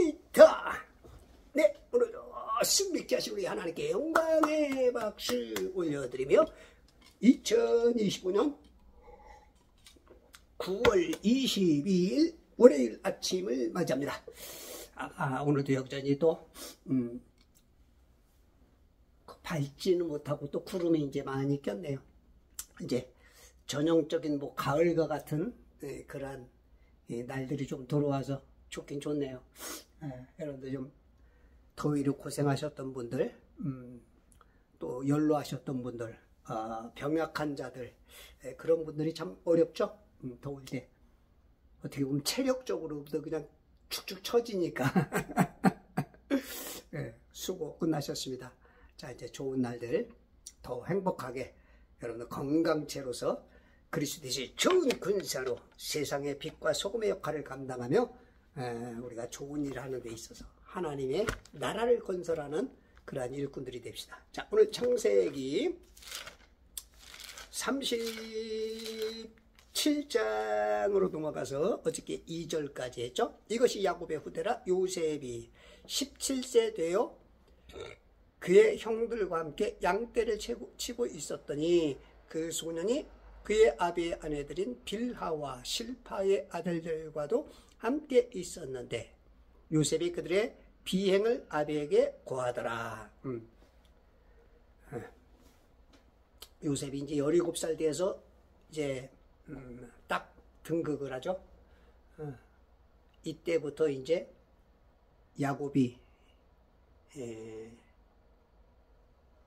기타. 네, 오늘도 신비케 하신 우리 하나님께 영광의 박수 올려드리며 2025년 9월 22일 월요일 아침을 맞이합니다. 오늘도 여전히 또 밝지는 못하고 또 구름이 이제 많이 꼈네요. 이제 전형적인 뭐 가을과 같은 그러한 날들이 좀 들어와서 좋긴 좋네요. 여러분들 좀 더위로 고생하셨던 분들, 또 연로하셨던 분들, 병약한 자들, 그런 분들이 참 어렵죠. 더울 때 어떻게 보면 체력적으로도 그냥 축축 처지니까 수고 끝나셨습니다. 자, 이제 좋은 날들 더 행복하게 여러분들 건강체로서 그리스도의 좋은 군사로 세상의 빛과 소금의 역할을 감당하며 우리가 좋은 일을 하는 데 있어서 하나님의 나라를 건설하는 그러한 일꾼들이 됩시다. 자, 오늘 창세기 37장으로 넘어가서 어저께 2절까지 했죠. 이것이 야곱의 후대라. 요셉이 17세 되어 그의 형들과 함께 양떼를 치고 있었더니 그 소년이 그의 아비의 아내들인 빌하와 실파의 아들들과도 함께 있었는데 요셉이 그들의 비행을 아비에게 고하더라. 요셉이 이제 17살 돼서 이제 딱 등극을 하죠. 이때부터 이제 야곱이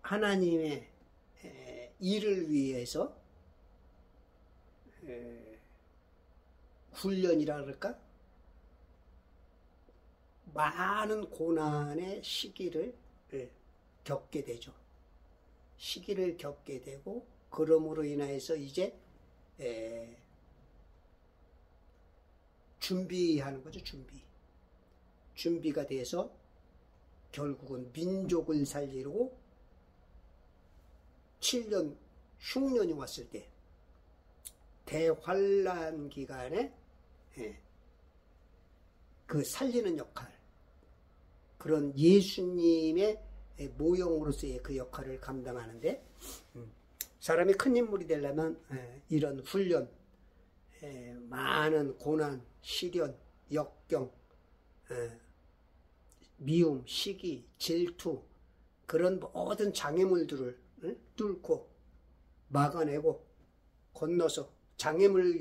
하나님의 일을 위해서 훈련이라 그럴까? 많은 고난의 시기를 겪게 되죠. 시기를 겪게 되고 그러므로 인해서 이제 준비하는 거죠. 준비가 돼서 결국은 민족을 살리고 7년 흉년이 왔을 때 대환란 기간에 그 살리는 역할, 그런 예수님의 모형으로서의 그 역할을 감당하는데 사람이 큰 인물이 되려면 이런 훈련, 많은 고난, 시련, 역경, 미움, 시기, 질투, 그런 모든 장애물들을 뚫고 막아내고 건너서 장애물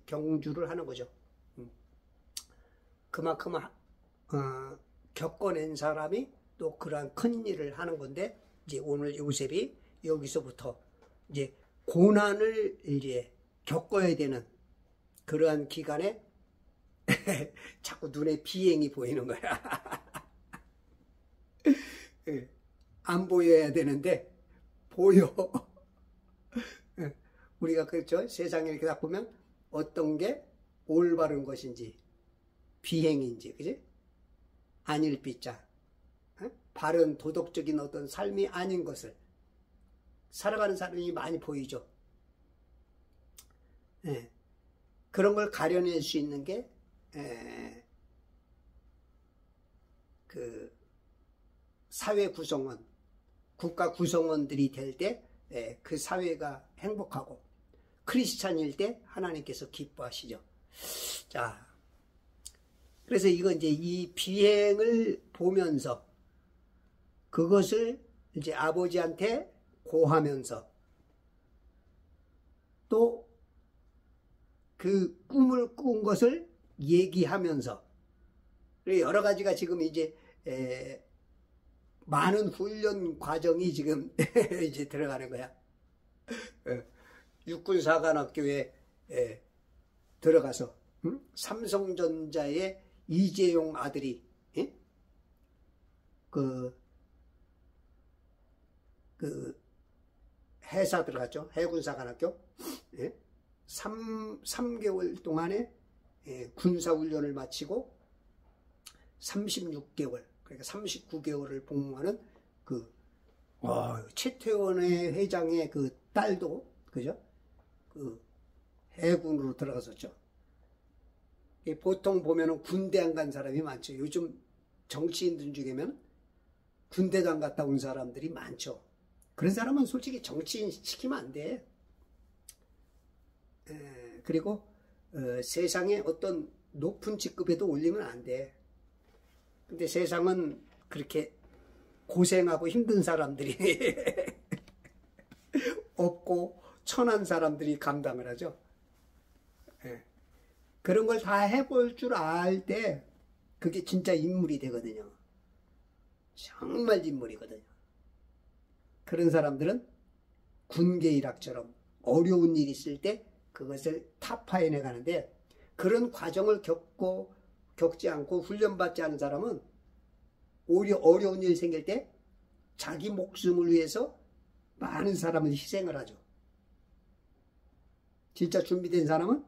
경주를 하는 거죠. 그만큼 겪어낸 사람이 또 그러한 큰 일을 하는 건데, 이제 오늘 요셉이 여기서부터 이제 고난을 이제 겪어야 되는 그러한 기간에 자꾸 눈에 비행이 보이는 거야. 안 보여야 되는데 보여. 우리가 그렇죠. 세상에 이렇게 딱 보면 어떤 게 올바른 것인지 비행인지, 그지? 아닐 비자, 바른 도덕적인 어떤 삶이 아닌 것을 살아가는 사람이 많이 보이죠. 그런 걸 가려낼 수 있는 게 그 사회 구성원, 국가 구성원들이 될 때 그 사회가 행복하고 크리스찬일 때 하나님께서 기뻐하시죠. 자, 그래서 이거 이제 이 비행을 보면서 그것을 이제 아버지한테 고하면서 또 그 꿈을 꾼 것을 얘기하면서 여러 가지가 지금 이제 많은 훈련 과정이 지금 이제 들어가는 거야. 육군사관학교에 들어가서 삼성전자의 이재용 아들이 그 해사 들어갔죠. 해군사관학교. 3개월 동안에 군사훈련을 마치고 36개월, 그러니까 39개월을 복무하는 최태원의 회장의 그 딸도, 그죠? 그 해군으로 들어갔었죠. 보통 보면은 군대 안 간 사람이 많죠. 요즘 정치인들 중에면 군대도 안 갔다 온 사람들이 많죠. 그런 사람은 솔직히 정치인 시키면 안 돼. 그리고 세상에 어떤 높은 직급에도 올리면 안 돼. 근데 세상은 그렇게 고생하고 힘든 사람들이 없고 천한 사람들이 감당을 하죠. 그런 걸 다 해볼 줄 알 때 그게 진짜 인물이 되거든요. 정말 인물이거든요. 그런 사람들은 군계 일학처럼 어려운 일이 있을 때 그것을 타파해내 가는데, 그런 과정을 겪지 않고 훈련받지 않은 사람은 오히려 어려운 일이 생길 때 자기 목숨을 위해서 많은 사람을 희생을 하죠. 진짜 준비된 사람은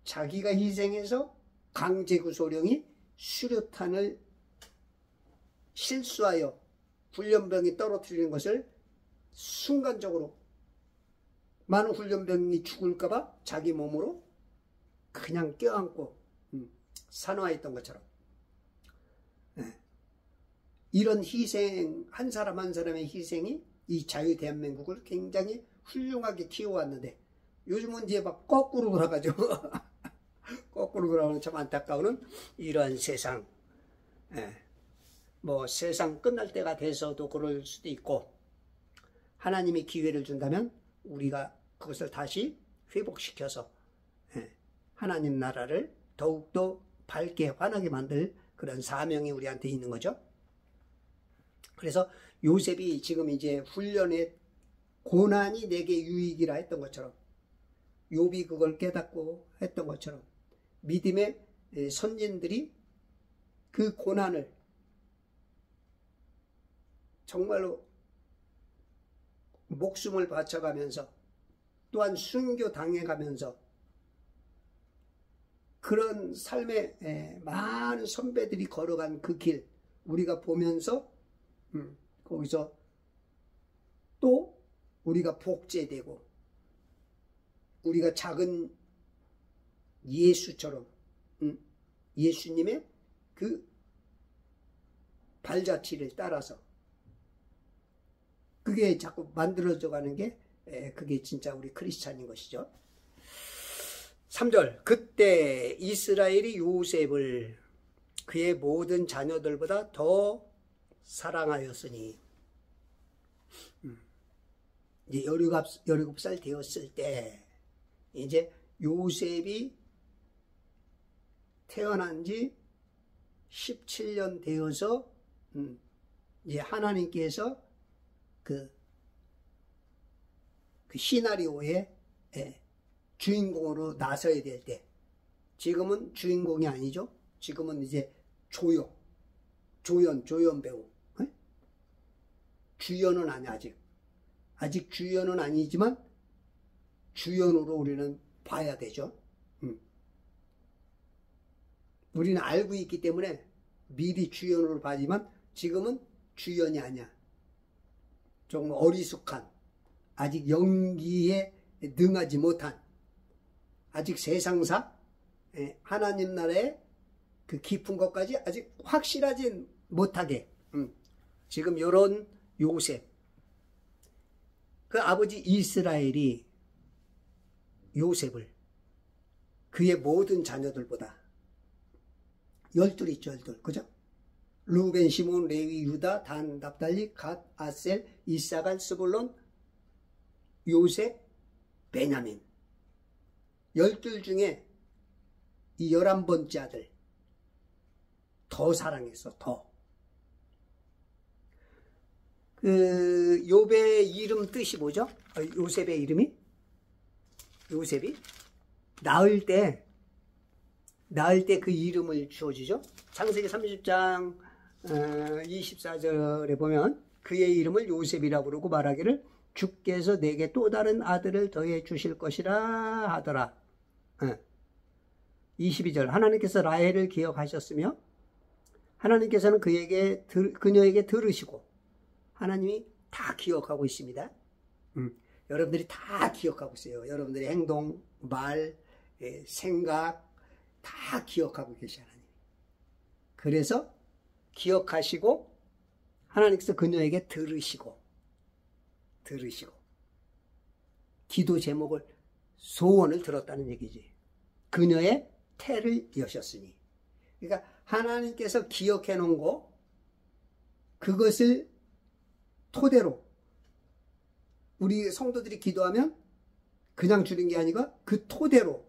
자기가 희생해서 강제구소령이 수류탄을 실수하여 훈련병이 떨어뜨리는 것을 순간적으로, 많은 훈련병이 죽을까봐 자기 몸으로 그냥 껴안고 산화했던 것처럼, 이런 희생, 한 사람 한 사람의 희생이 이 자유 대한민국을 굉장히 훌륭하게 키워왔는데, 요즘은 이제 막 거꾸로 돌아가죠. 거꾸로 돌아가는 참 안타까운 이러한 세상. 뭐 세상 끝날 때가 돼서도 그럴 수도 있고, 하나님이 기회를 준다면 우리가 그것을 다시 회복시켜서 하나님 나라를 더욱더 밝게 환하게 만들 그런 사명이 우리한테 있는 거죠. 그래서 요셉이 지금 이제 훈련의 고난이 내게 유익이라 했던 것처럼, 욥이 그걸 깨닫고 했던 것처럼, 믿음의 선진들이 그 고난을 정말로 목숨을 바쳐가면서 또한 순교당해가면서 그런 삶의 많은 선배들이 걸어간 그 길 우리가 보면서 거기서 또 우리가 복제되고, 우리가 작은 예수처럼 예수님의 그 발자취를 따라서 그게 자꾸 만들어져 가는 게 그게 진짜 우리 크리스찬인 것이죠. 3절, 그때 이스라엘이 요셉을 그의 모든 자녀들보다 더 사랑하였으니, 이제 17살 되었을 때 이제 요셉이 태어난 지 17년 되어서 이제 하나님께서 그 시나리오의 주인공으로 나서야 될 때, 지금은 주인공이 아니죠. 지금은 이제 조연 배우. 주연은 아니야. 아직 주연은 아니지만 주연으로 우리는 봐야 되죠. 우리는 알고 있기 때문에 미리 주연으로 봐지만 지금은 주연이 아니야. 좀 어리숙한, 아직 연기에 능하지 못한, 아직 세상사 하나님 나라의 그 깊은 것까지 아직 확실하지 못하게 지금 이런 요셉, 그 아버지 이스라엘이 요셉을 그의 모든 자녀들보다 12 있죠. 12, 그죠? 루벤, 시몬, 레위, 유다, 단, 납달리, 갓, 아셀, 이사갈, 스불론, 요셉, 베냐민, 12 중에 이 11번째 아들 더 사랑했어. 더. 그 욥의 이름 뜻이 뭐죠? 요셉의 이름이? 요셉이 낳을 때 그 이름을 주어주죠. 창세기 30장 24절에 보면 그의 이름을 요셉이라고 부르고 말하기를 주께서 내게 또 다른 아들을 더해 주실 것이라 하더라. 22절, 하나님께서 라헬을 기억하셨으며 하나님께서는 그녀에게 들으시고, 하나님이 다 기억하고 있습니다. 여러분들이 다 기억하고 있어요. 여러분들의 행동, 말, 생각, 다 기억하고 계셔 하나님. 그래서 기억하시고 하나님께서 그녀에게 들으시고 기도 제목을 소원을 들었다는 얘기지. 그녀의 태를 여셨으니. 그러니까 하나님께서 기억해 놓은 거 그것을 토대로 우리 성도들이 기도하면 그냥 주는 게 아니라 그 토대로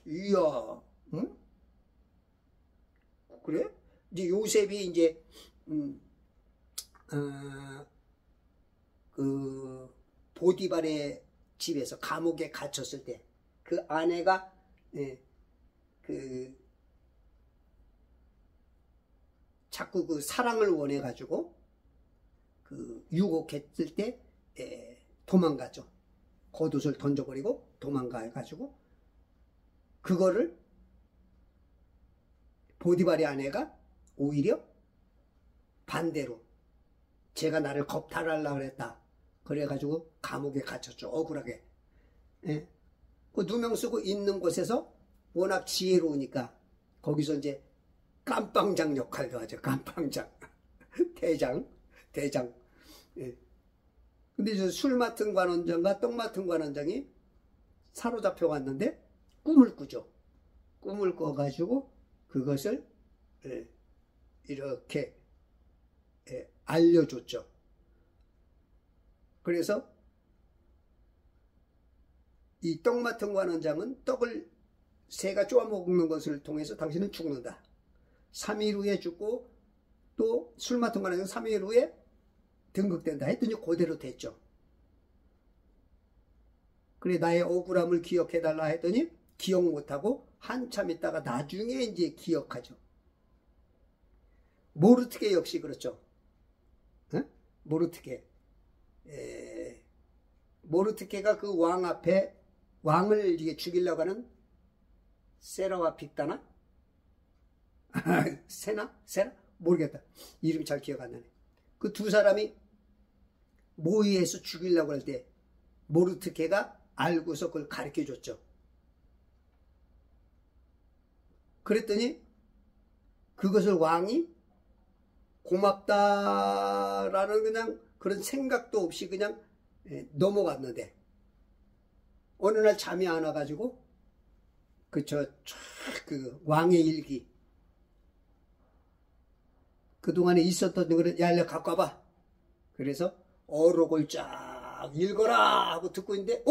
이야 응? 그래? 이제 요셉이 이제 그 보디발의 집에서 감옥에 갇혔을 때 그 아내가 자꾸 그 사랑을 원해 가지고 그 유혹했을 때 도망가죠. 겉옷을 던져버리고 도망가 가지고 그거를 보디발의 아내가 오히려 반대로 제가 나를 겁탈하려고 그랬다. 그래가지고 감옥에 갇혔죠. 억울하게. 그 누명 쓰고 있는 곳에서 워낙 지혜로우니까 거기서 이제 깜빵장 역할도 하죠. 깜빵장. 대장. 근데 저 술 맡은 관원장과 떡 맡은 관원장이 사로잡혀 갔는데 꿈을 꾸죠. 꿈을 꿔가지고 그것을 이렇게 알려줬죠. 그래서 이 떡 맡은 관원장은 떡을 새가 쪼아먹는 것을 통해서 당신은 죽는다. 3일 후에 죽고 또 술 맡은 관원장은 3일 후에 등극된다 했더니 그대로 됐죠. 그래 나의 억울함을 기억해달라 했더니 기억 못하고 한참 있다가 나중에 이제 기억하죠. 모르트게 역시 그렇죠. 모르트게가 그 왕 앞에 왕을 이게 죽이려고 하는 세라와 빅다나? 세나? 모르겠다. 이름이 잘 기억 안 나네. 그 두 사람이 모의해서 죽이려고 할 때 모르트게가 알고서 그걸 가르쳐 줬죠. 그랬더니 그것을 왕이 고맙다라는 그냥 그런 생각도 없이 그냥 넘어갔는데 어느 날 잠이 안 와가지고 그 왕의 일기 그동안에 있었던 거를 야, 갖고 와봐. 그래서 어록을 쫙 읽어라 하고 듣고 있는데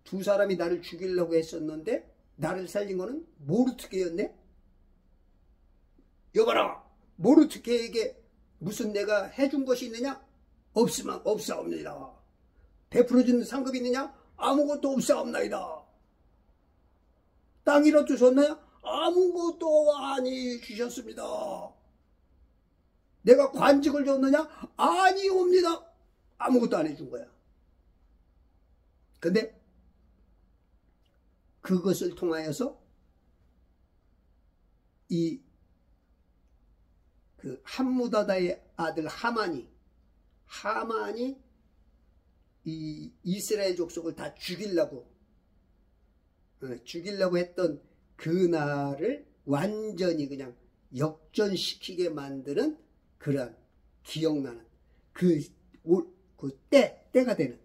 두 사람이 나를 죽이려고 했었는데 나를 살린 거는 모르트게였네. 여봐라, 모르트게에게 무슨 내가 해준 것이 있느냐? 없사옵니다. 베풀어준 상급이 있느냐? 아무것도 없사옵나이다. 땅이라도 주셨나요? 아무것도 아니 주셨습니다. 내가 관직을 줬느냐? 아니옵니다. 아무것도 안 해준 거야. 근데 그것을 통하여서 그 함무다다의 아들 하만이 이 이스라엘 족속을 다 죽이려고 했던 그날을 완전히 그냥 역전시키게 만드는 그러한 기억나는 때가 되는.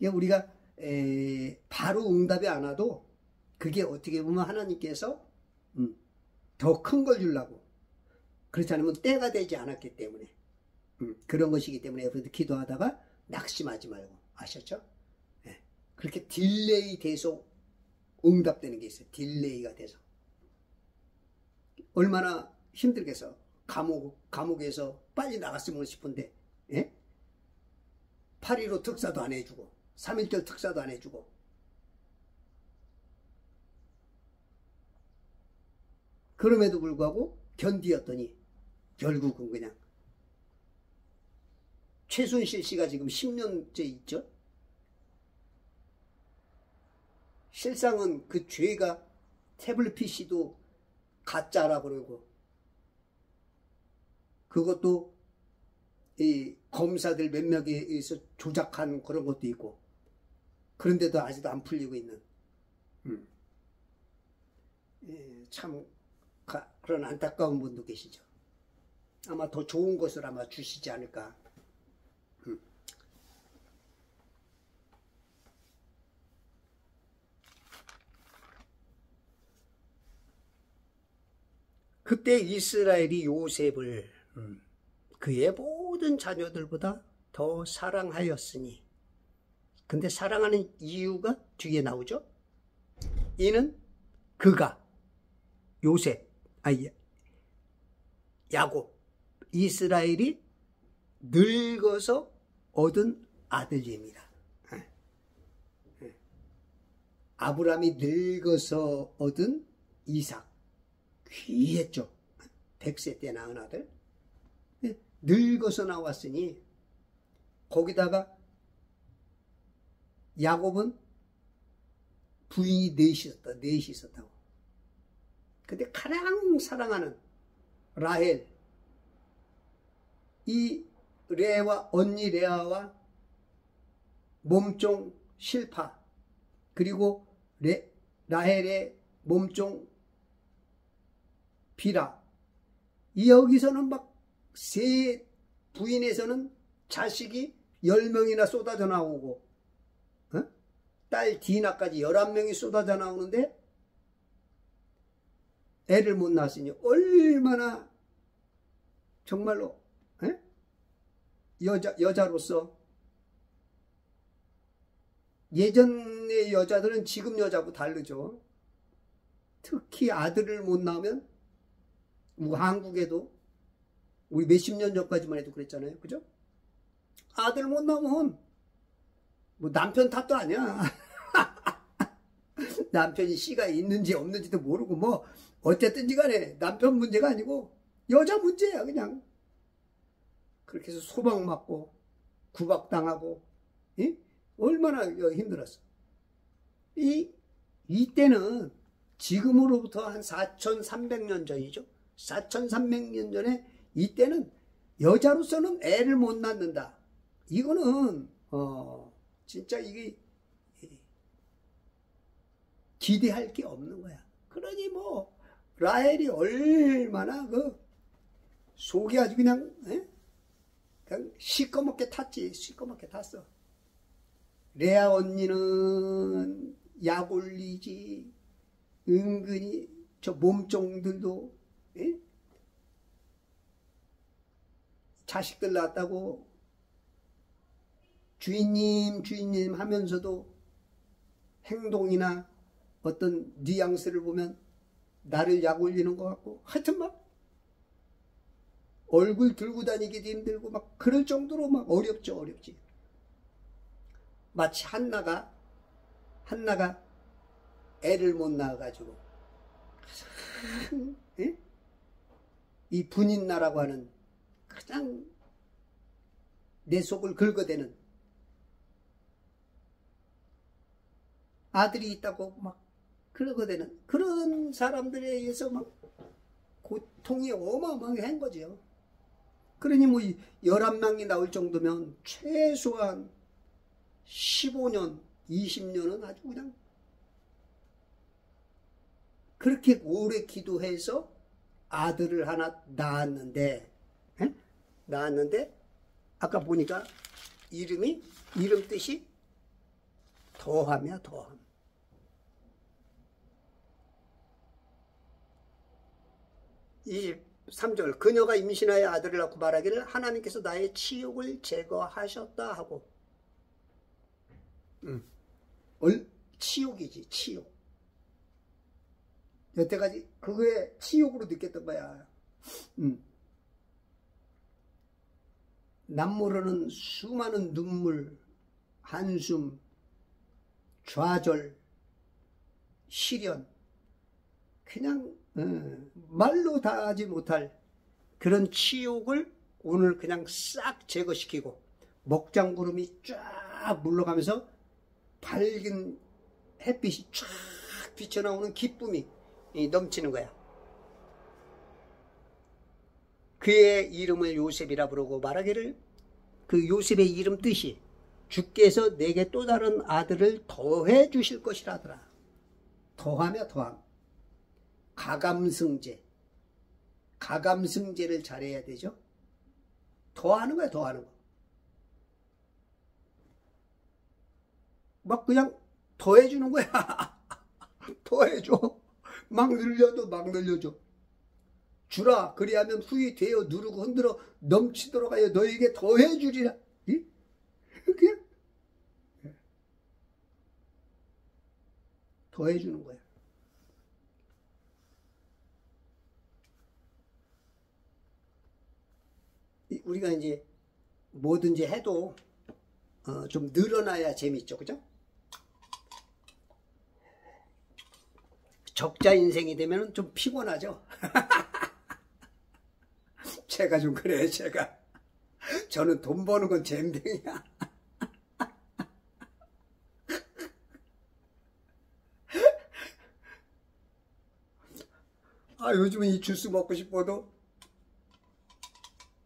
우리가 바로 응답이 안 와도 그게 어떻게 보면 하나님께서 더 큰 걸 주려고, 그렇지 않으면 때가 되지 않았기 때문에 그런 것이기 때문에 여러분들 기도하다가 낙심하지 말고, 아셨죠? 그렇게 딜레이 돼서 응답되는 게 있어요. 딜레이가 돼서 얼마나 힘들겠어. 감옥에서 빨리 나갔으면 싶은데 8.15 특사도 안 해주고 3.1절 특사도 안 해주고, 그럼에도 불구하고 견디었더니 결국은 그냥 최순실 씨가 지금 10년째 있죠. 실상은 그 죄가 태블릿 PC도 가짜라고 그러고, 그것도 이 검사들 몇몇에 의해서 조작한 그런 것도 있고, 그런데도 아직도 안 풀리고 있는 참 그런 안타까운 분도 계시죠. 아마 더 좋은 것을 아마 주시지 않을까. 그때 이스라엘이 요셉을 그의 모든 자녀들보다 더 사랑하였으니, 근데 사랑하는 이유가 뒤에 나오죠. 이는 그가 요셉, 야곱, 이스라엘이 늙어서 얻은 아들입니다. 아브라함이 늙어서 얻은 이삭, 귀했죠. 100세 때 낳은 아들. 늙어서 나왔으니, 거기다가 야곱은 부인이 넷이 있었다고. 근데 가장 사랑하는 라헬, 이 언니 레아와 몸종 실파, 그리고 라헬의 몸종 비라, 여기서는 막 세 부인에서는 자식이 10명이나 쏟아져 나오고, 딸 디나까지 11명이 쏟아져 나오는데 애를 못 낳았으니 얼마나 정말로 여자로서, 예전의 여자들은 지금 여자하고 다르죠. 특히 아들을 못 낳으면, 한국에도 우리 몇십 년 전까지만 해도 그랬잖아요. 그죠? 아들 못 낳으면 뭐 남편 탓도 아니야. 남편이 씨가 있는지 없는지도 모르고, 뭐 어쨌든지 간에 남편 문제가 아니고 여자 문제야. 그냥 그렇게 해서 소방 맞고 구박당하고, 얼마나 힘들었어. 이때는 지금으로부터 한 4300년 전이죠. 4300년 전에 이때는 여자로서는 애를 못 낳는다. 이거는 진짜 이게 기대할 게 없는 거야. 그러니 뭐 라헬이 얼마나 속이 아주 그냥 시꺼멓게 탔지. 시꺼멓게 탔어. 레아 언니는 약 올리지. 은근히 저 몸종들도 자식들 낳았다고 주인님 하면서도 행동이나 어떤 뉘앙스를 보면 나를 약 올리는 것 같고, 하여튼 막 얼굴 들고 다니기도 힘들고 막 그럴 정도로 막 어렵지. 마치 한나가 애를 못 낳아가지고 이 분인나라고 하는 가장 내 속을 긁어대는 아들이 있다고 막 긁어대는 그런 사람들에 의해서 막 고통이 어마어마하게 한 거죠. 그러니 뭐 11명이 나올 정도면 최소한 15년, 20년은 아주 그냥 그렇게 오래 기도해서 아들을 하나 낳았는데 아까 보니까 이름 뜻이 더함이야. 더함. 23절 그녀가 임신하여 아들을 낳고 말하기를 하나님께서 나의 치욕을 제거하셨다 하고. 치욕이지, 치욕. 여태까지 그거에 치욕으로 느꼈던 거야. 남모르는 수많은 눈물, 한숨, 좌절, 시련, 그냥 말로 다 하지 못할 그런 치욕을 오늘 그냥 싹 제거시키고 먹장구름이 쫙 물러가면서 밝은 햇빛이 쫙 비쳐나오는 기쁨이 넘치는 거야. 그의 이름을 요셉이라 부르고 말하기를 그 요셉의 이름 뜻이 주께서 내게 또 다른 아들을 더해 주실 것이라더라. 더하며 더함. 가감승제. 가감승제를 잘해야 되죠. 더하는 거야, 더하는 거. 막 그냥 더해주는 거야. 더해줘. 막 늘려도 막 늘려줘. 주라. 그리하면 후히 되어 누르고 흔들어 넘치도록 하여 너에게 더해주리라. 그게 더해주는 거야. 우리가 이제 뭐든지 해도 좀 늘어나야 재밌죠, 그죠? 적자 인생이 되면 좀 피곤하죠. 제가 좀 그래요, 제가. 저는 돈 버는 건 잼댕이야. 요즘은 이 주스 먹고 싶어도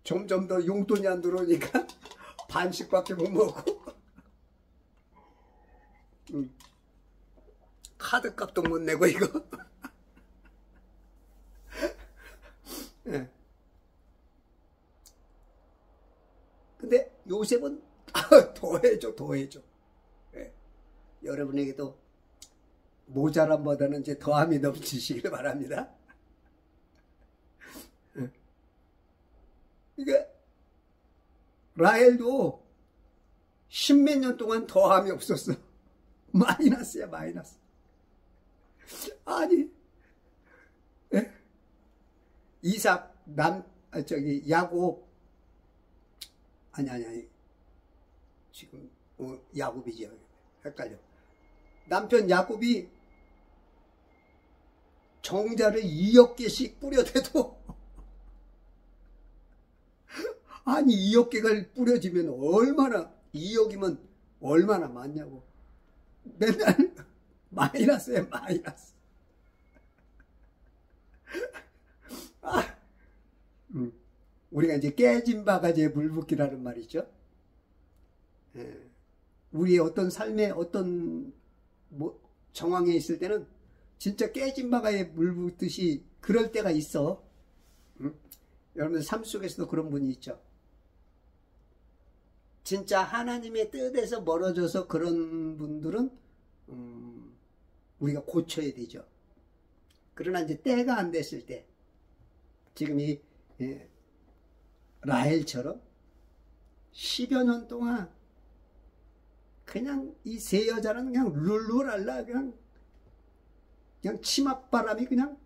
점점 더 용돈이 안 들어오니까 반씩밖에 못 먹고 카드값도 못 내고 이거. 네. 근데 요셉은 더해줘, 더해줘. 네. 여러분에게도 모자람보다는 이제 더함이 넘치시길 바랍니다. 이게 라헬도 십몇 년 동안 더함이 없었어. 마이너스야, 마이너스. 아니, 예? 이삭 야곱, 아니 지금 야곱이지, 헷갈려. 남편 야곱이 정자를 2억 개씩 뿌려대도 아니 2억 개가 뿌려지면 얼마나, 2억이면 얼마나 많냐고. 맨날 마이너스에 마이너스. 우리가 이제 깨진 바가지에 물 붓기라는 말이죠. 우리의 어떤 삶의 어떤 정황에 있을 때는 진짜 깨진 바가지에 물 붓듯이 그럴 때가 있어. 여러분들 삶 속에서도 그런 분이 있죠. 진짜 하나님의 뜻에서 멀어져서 그런 분들은 우리가 고쳐야 되죠. 그러나 이제 때가 안 됐을 때, 지금 이 라헬처럼 10여 년 동안 그냥 이 세 여자는 그냥 룰루랄라 그냥 치맛바람이 그냥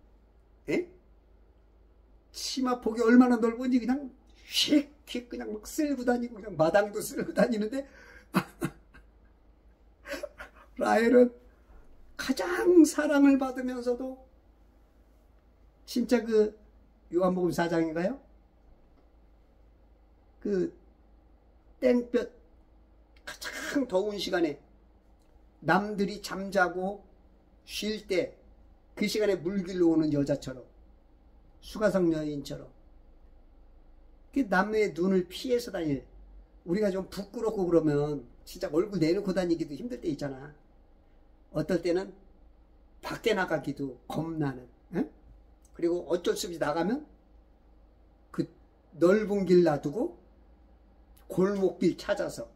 치마폭이 얼마나 넓은지 그냥 휙휙 그냥 막 쓸고 다니고 그냥 마당도 쓸고 다니는데 라헬은 가장 사랑을 받으면서도 진짜 그 요한복음 4장인가요? 그 땡볕 가장 더운 시간에 남들이 잠자고 쉴 때 그 시간에 물길로 오는 여자처럼, 수가성 여인처럼 남의 눈을 피해서 다닐, 우리가 좀 부끄럽고 그러면 진짜 얼굴 내놓고 다니기도 힘들 때 있잖아. 어떨 때는 밖에 나가기도 겁나는, 에? 그리고 어쩔 수 없이 나가면 그 넓은 길 놔두고 골목길 찾아서,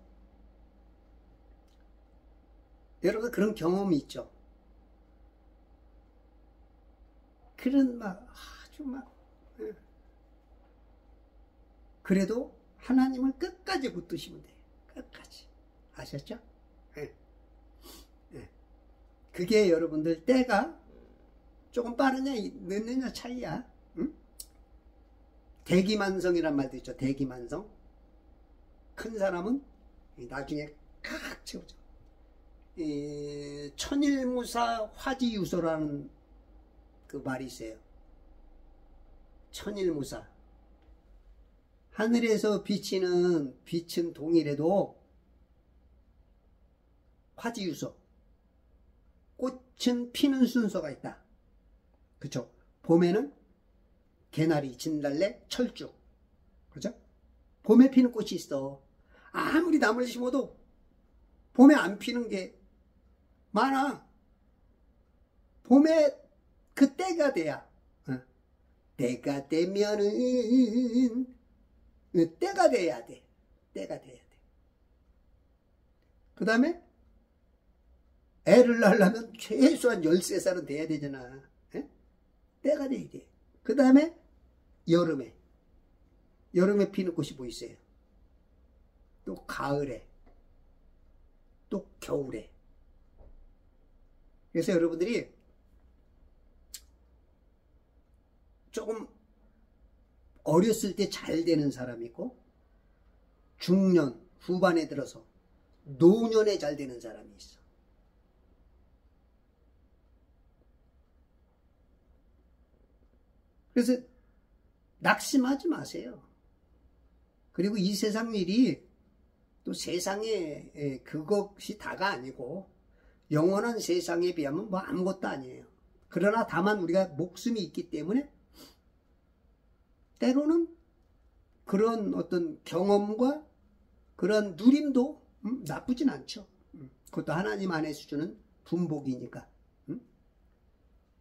여러분 그런 경험이 있죠. 그런 아주 그래도 하나님을 끝까지 붙드시면 돼요. 끝까지. 아셨죠? 네. 네. 그게 여러분들 때가 조금 빠르냐 늦느냐 차이야. 응? 대기만성이란 말도 있죠. 대기만성. 큰 사람은 나중에 칵 채우죠. 천일무사 화지유소라는 그 말이 있어요. 천일무사. 하늘에서 비치는 빛은 동일해도 화지유소, 꽃은 피는 순서가 있다. 그쵸? 봄에는 개나리, 진달래, 철쭉. 그죠? 봄에 피는 꽃이 있어. 아무리 나무를 심어도 봄에 안 피는 게 많아. 봄에 그 때가 돼야, 때가 되면은, 때가 돼야 돼. 때가 돼야 돼. 그 다음에 애를 낳으려면 최소한 13살은 돼야 되잖아. 때가 돼야 돼. 그 다음에 여름에 피는 꽃이 뭐 있어요? 또 가을에, 또 겨울에. 그래서 여러분들이 조금 어렸을 때 잘 되는 사람이 있고, 중년 후반에 들어서 노년에 잘 되는 사람이 있어. 그래서 낙심하지 마세요. 그리고 이 세상 일이 또 세상에 그것이 다가 아니고 영원한 세상에 비하면 뭐 아무것도 아니에요. 그러나 다만 우리가 목숨이 있기 때문에 때로는 그런 어떤 경험과 그런 누림도 나쁘진 않죠. 그것도 하나님 안에서 주는 분복이니까.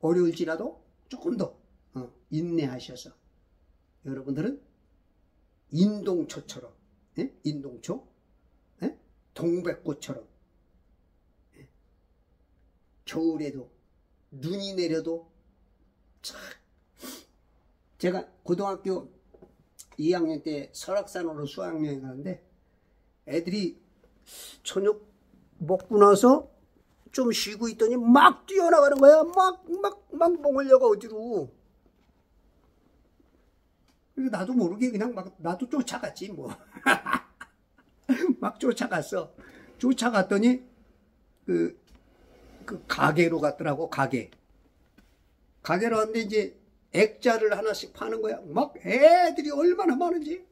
어려울지라도 조금 더 인내하셔서 여러분들은 인동초처럼, 인동초, 동백꽃처럼 겨울에도 눈이 내려도 참. 제가 고등학교 2학년 때 설악산으로 수학여행 가는데 애들이 저녁 먹고 나서 좀 쉬고 있더니 막 뛰어나가는 거야. 막 먹으려고 어디로. 나도 모르게 그냥 나도 쫓아갔지 뭐. 막 쫓아갔어. 쫓아갔더니 그 가게로 갔더라고. 가게로 갔는데 이제 액자를 하나씩 파는 거야. 막 애들이 얼마나 많은지.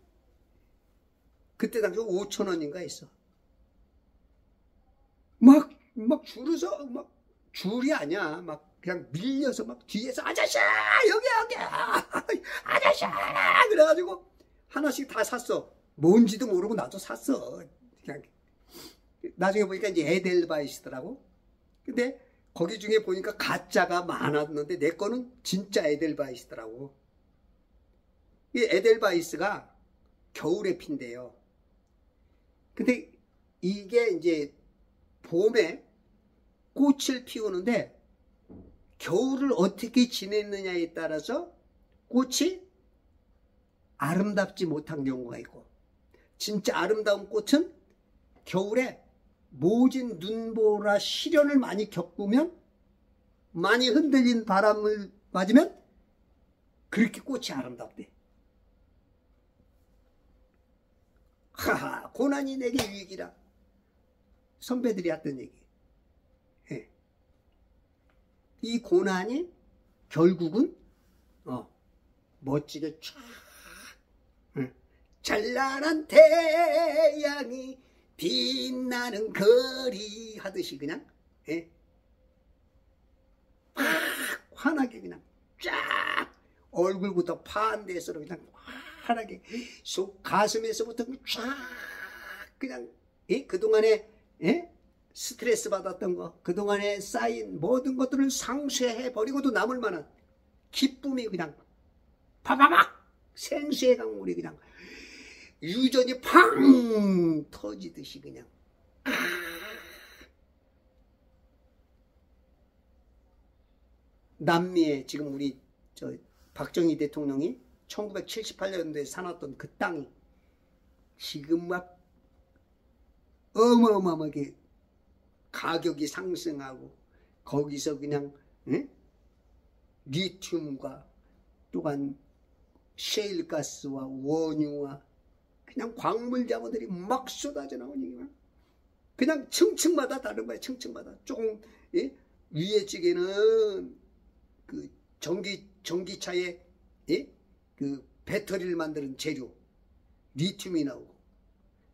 그때 당시 5,000원인가 했어. 막 줄어서 막 줄이 아니야. 막 그냥 밀려서 막 뒤에서 아저씨 여기 아저씨 그래가지고 하나씩 다 샀어. 뭔지도 모르고 나도 샀어. 그냥 나중에 보니까 이제 에델바이스더라고. 근데 거기 중에 보니까 가짜가 많았는데 내 거는 진짜 에델바이스더라고. 이 에델바이스가 겨울에 핀대요. 근데 이게 이제 봄에 꽃을 피우는데 겨울을 어떻게 지냈느냐에 따라서 꽃이 아름답지 못한 경우가 있고, 진짜 아름다운 꽃은 겨울에 모진 눈보라 시련을 많이 겪으면, 많이 흔들린 바람을 맞으면 그렇게 꽃이 아름답대. 하하, 고난이 내게 유익이라. 선배들이 했던 얘기. 예. 이 고난이 결국은 멋지게 쫙 찬란한 태양이 빛나는 거리 하듯이 그냥 막 환하게 그냥 쫙 얼굴부터 파한 데서로 그냥 환하게 속 가슴에서부터 쫙 그냥 그동안에 스트레스 받았던 거, 그동안에 쌓인 모든 것들을 상쇄해 버리고도 남을 만한 기쁨이 그냥 파바박 생수의 강물이 그냥 유전이 팡 터지듯이 그냥 남미에 지금 우리 박정희 대통령이 1978년도에 사놨던 그 땅이 지금 막 어마어마하게 가격이 상승하고 거기서 그냥 리튬과 또한 셰일가스와 원유와 그냥 광물 자원들이 막 쏟아져 나오니까 그냥 층층마다 다른 거야. 층층마다 조금 위에 쪽에는 그 전기차에 그 배터리를 만드는 재료 리튬이 나오고,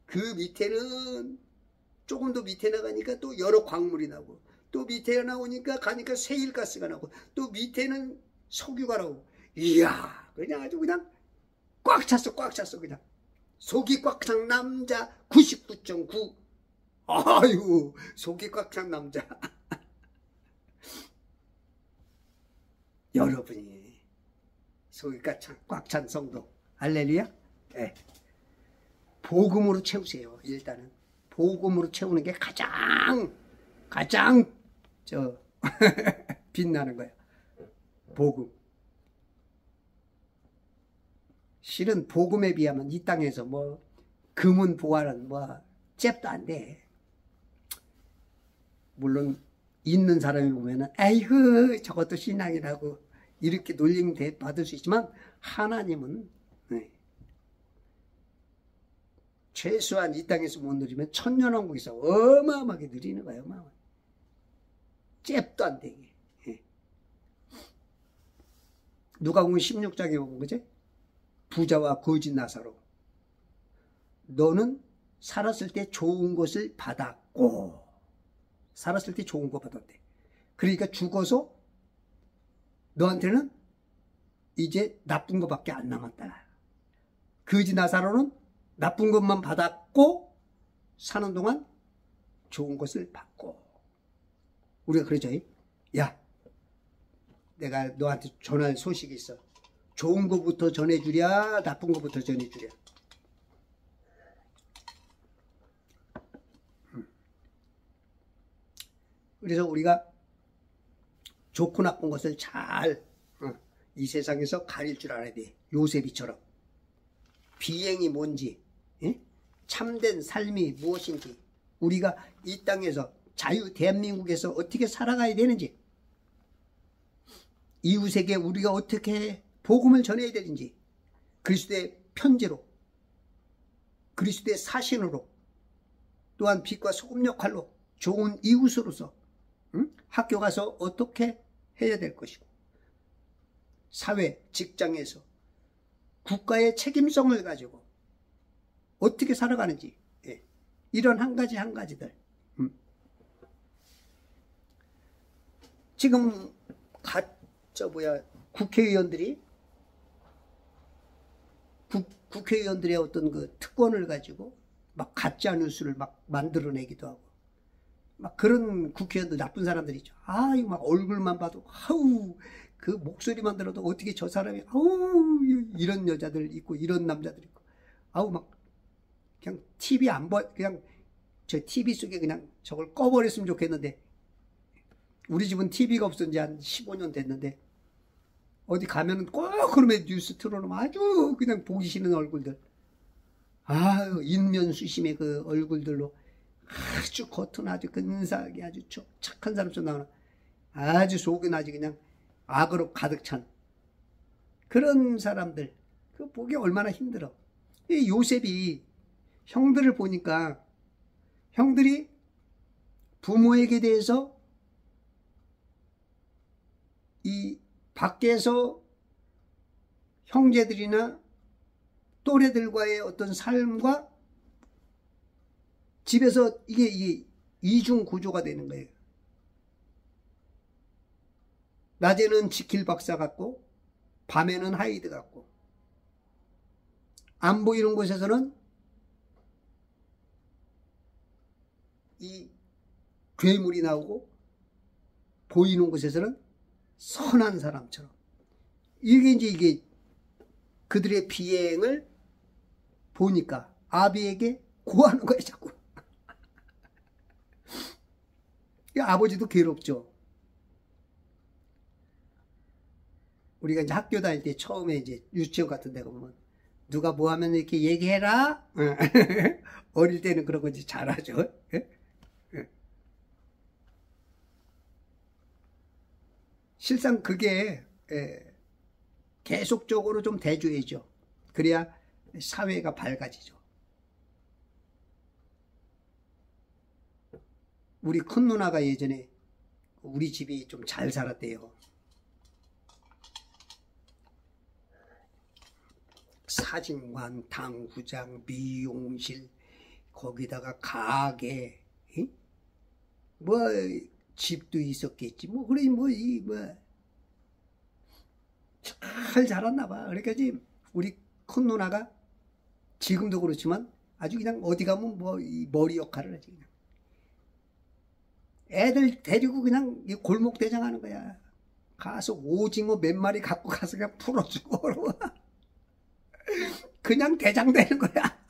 그 밑에는 조금 더 밑에 나가니까 또 여러 광물이 나오고, 또 밑에 나오니까 가니까 세일가스가 나오고, 또 밑에는 석유가 나오고, 이야 그냥 아주 그냥 꽉 찼어. 그냥 속이 꽉 찬 남자 99.9 아유, 속이 꽉 찬 남자. 여러분이 속이 꽉 찬 성도. 할렐루야. 네. 복음으로 채우세요. 일단은 복음으로 채우는 게 가장 빛나는 거야. 복음. 실은 복음에 비하면 이 땅에서 뭐 금은 보화는 뭐 잽도 안 돼. 물론 있는 사람이 보면은 아이고 저것도 신앙이라고 이렇게 놀림 받을 수 있지만 하나님은 최소한 이 땅에서 못 누리면 천년왕국에서 어마어마하게 누리는 거예요. 어마어마하게. 잽도 안 되게. 누가복음 16장에 보면 그지? 부자와 거지 나사로 너는 살았을 때 좋은 것을 받았고 살았을 때 좋은 거 받았대. 그러니까 죽어서 너한테는 이제 나쁜 거밖에 안 남았다. 거지 나사로는 나쁜 것만 받았고 사는 동안 좋은 것을 받고. 우리가 그러죠. 야, 내가 너한테 전할 소식이 있어. 좋은 것부터 전해주랴 나쁜 것부터 전해주랴. 그래서 우리가 좋고 나쁜 것을 잘 이 세상에서 가릴 줄 알아야 돼. 요셉이처럼. 비행이 뭔지, 참된 삶이 무엇인지, 우리가 이 땅에서 자유 대한민국에서 어떻게 살아가야 되는지, 이웃에게 우리가 어떻게 복음을 전해야 되는지, 그리스도의 편지로, 그리스도의 사신으로, 또한 빛과 소금 역할로 좋은 이웃으로서 학교 가서 어떻게 해야 될 것이고, 사회, 직장에서 국가의 책임성을 가지고 어떻게 살아가는지, 이런 한 가지들. 지금 국회의원들의 어떤 그 특권을 가지고 막 가짜 뉴스를 막 만들어내기도 하고, 막 그런 국회의원들 나쁜 사람들이 있죠. 이거 막 얼굴만 봐도 그 목소리만 들어도 어떻게 저 사람이 이런 여자들 있고 이런 남자들 있고 막 그냥 TV 안 봐, 그냥 저 TV 속에 그냥 저걸 꺼버렸으면 좋겠는데, 우리 집은 TV가 없은 지 한 15년 됐는데 어디 가면은 꼭 그러면 뉴스 틀어놓으면 아주 그냥 보기 싫은 얼굴들, 인면수심의 그 얼굴들로 아주 겉은 아주 근사하게 아주 착한 사람처럼 나오는, 아주 속은 아주 그냥 악으로 가득 찬 그런 사람들, 그 보기 얼마나 힘들어. 이 요셉이 형들을 보니까 형들이 부모에게 대해서 이 밖에서 형제들이나 또래들과의 어떤 삶과 집에서 이게 이중 구조가 되는 거예요. 낮에는 지킬 박사 같고 밤에는 하이드 같고, 안 보이는 곳에서는 이 괴물이 나오고 보이는 곳에서는 선한 사람처럼. 이게 그들의 비행을 보니까 아비에게 고하는 거예요, 자꾸. 아버지도 괴롭죠. 우리가 이제 학교 다닐 때 처음에 이제 유치원 같은 데 가면 누가 뭐 하면 이렇게 얘기해라. 어릴 때는 그런 거 이제 잘하죠. 실상 그게 계속적으로 좀 대줘야죠. 그래야 사회가 밝아지죠. 우리 큰 누나가 예전에 우리 집이 좀 잘 살았대요. 사진관, 당구장, 미용실, 거기다가 가게, 뭐 집도 있었겠지. 뭐 그래 잘 자랐나 봐. 그러니까 우리 큰 누나가 지금도 그렇지만 아주 그냥 어디 가면 뭐 이 머리 역할을 하지. 그냥 애들 데리고 그냥 골목 대장하는 거야. 가서 오징어 몇 마리 갖고 가서 그냥 풀어주고 그냥 대장되는 거야.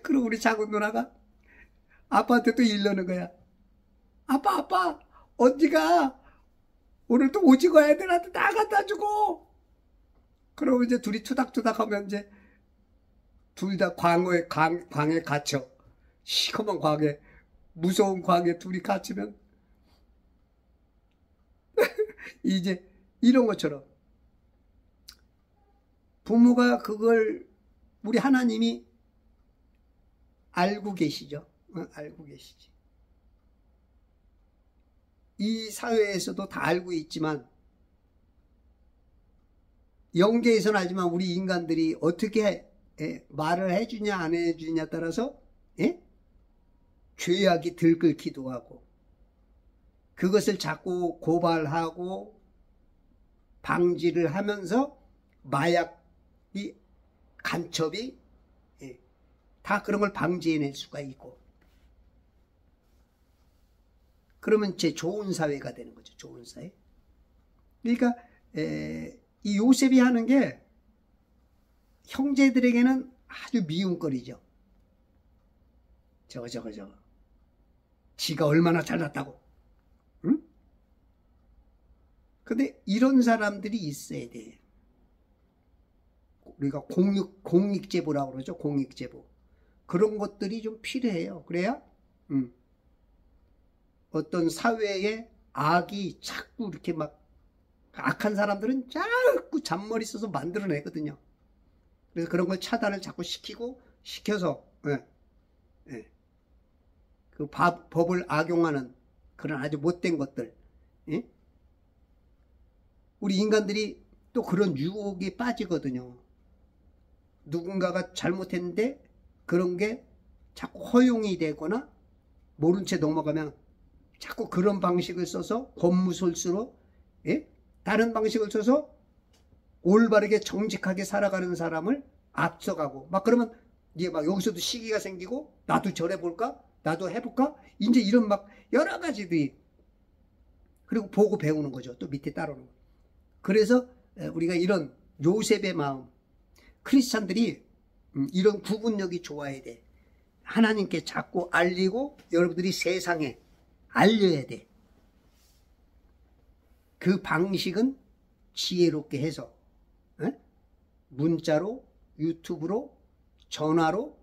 그리고 우리 작은 누나가 아빠한테 또 일러는 거야. 아빠 언니가 오늘 또 오징어 애들한테 다 갖다 주고. 그러고 이제 둘이 투닥투닥 하면 이제 둘 다 광에 갇혀. 시커먼 광에, 무서운 광에 둘이 갇히면 이제 이런 것처럼 부모가 그걸 우리 하나님이 알고 계시죠. 알고 계시지. 이 사회에서도 다 알고 있지만 영계에서는 알지만 우리 인간들이 어떻게 말을 해주냐 안 해주냐에 따라서 죄악이 들끓기도 하고 그것을 자꾸 고발하고 방지를 하면서 마약이 간첩이 다 그런 걸 방지해낼 수가 있고 그러면 제 좋은 사회가 되는 거죠. 좋은 사회. 그러니까 이 요셉이 하는 게 형제들에게는 아주 미움거리죠. 저거 지가 얼마나 잘났다고. 응? 근데 이런 사람들이 있어야 돼. 우리가 공익제보라고 그러죠. 공익제보. 그런 것들이 좀 필요해요. 그래야 어떤 사회에 악이 자꾸 이렇게 막 악한 사람들은 자꾸 잔머리 써서 만들어내거든요. 그래서 그런 걸 차단을 자꾸 시켜서 그 법을 악용하는 그런 아주 못된 것들. 우리 인간들이 또 그런 유혹에 빠지거든요. 누군가가 잘못했는데 그런 게 자꾸 허용이 되거나 모른 채 넘어가면 자꾸 그런 방식을 써서 권무술수로 다른 방식을 써서 올바르게 정직하게 살아가는 사람을 앞서가고 막 그러면 이게 막 여기서도 시기가 생기고 나도 저래볼까? 나도 해볼까? 이제 이런 막 여러 가지들이 그리고 보고 배우는 거죠. 또 밑에 따르는 거. 그래서 우리가 이런 요셉의 마음 크리스찬들이 이런 구분력이 좋아야 돼. 하나님께 자꾸 알리고 여러분들이 세상에 알려야 돼. 그 방식은 지혜롭게 해서 문자로, 유튜브로, 전화로,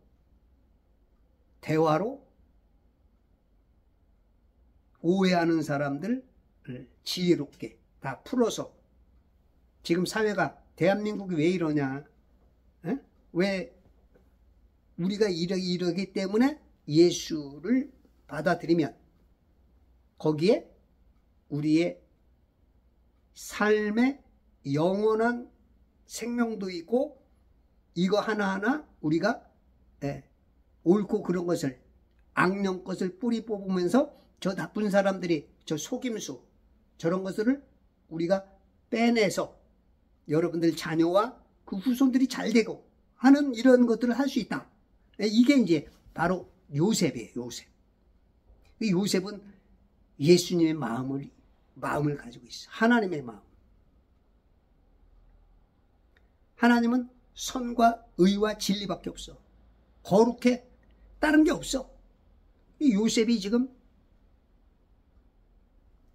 대화로 오해하는 사람들 지혜롭게 다 풀어서 지금 사회가 대한민국이 왜 이러냐? 왜 우리가 이러기 때문에 예수를 받아들이면 거기에 우리의 삶의 영원한 생명도 있고 이거 하나하나 우리가 옳고 그런 것을 악령 것을 뿌리 뽑으면서 저 나쁜 사람들이 저 속임수 저런 것들을 우리가 빼내서 여러분들 자녀와 그 후손들이 잘 되고 하는 이런 것들을 할 수 있다. 이게 이제 바로 요셉이에요. 요셉. 요셉은 예수님의 마음을 가지고 있어. 하나님의 마음. 하나님은 선과 의와 진리밖에 없어. 거룩해. 다른 게 없어. 이 요셉이 지금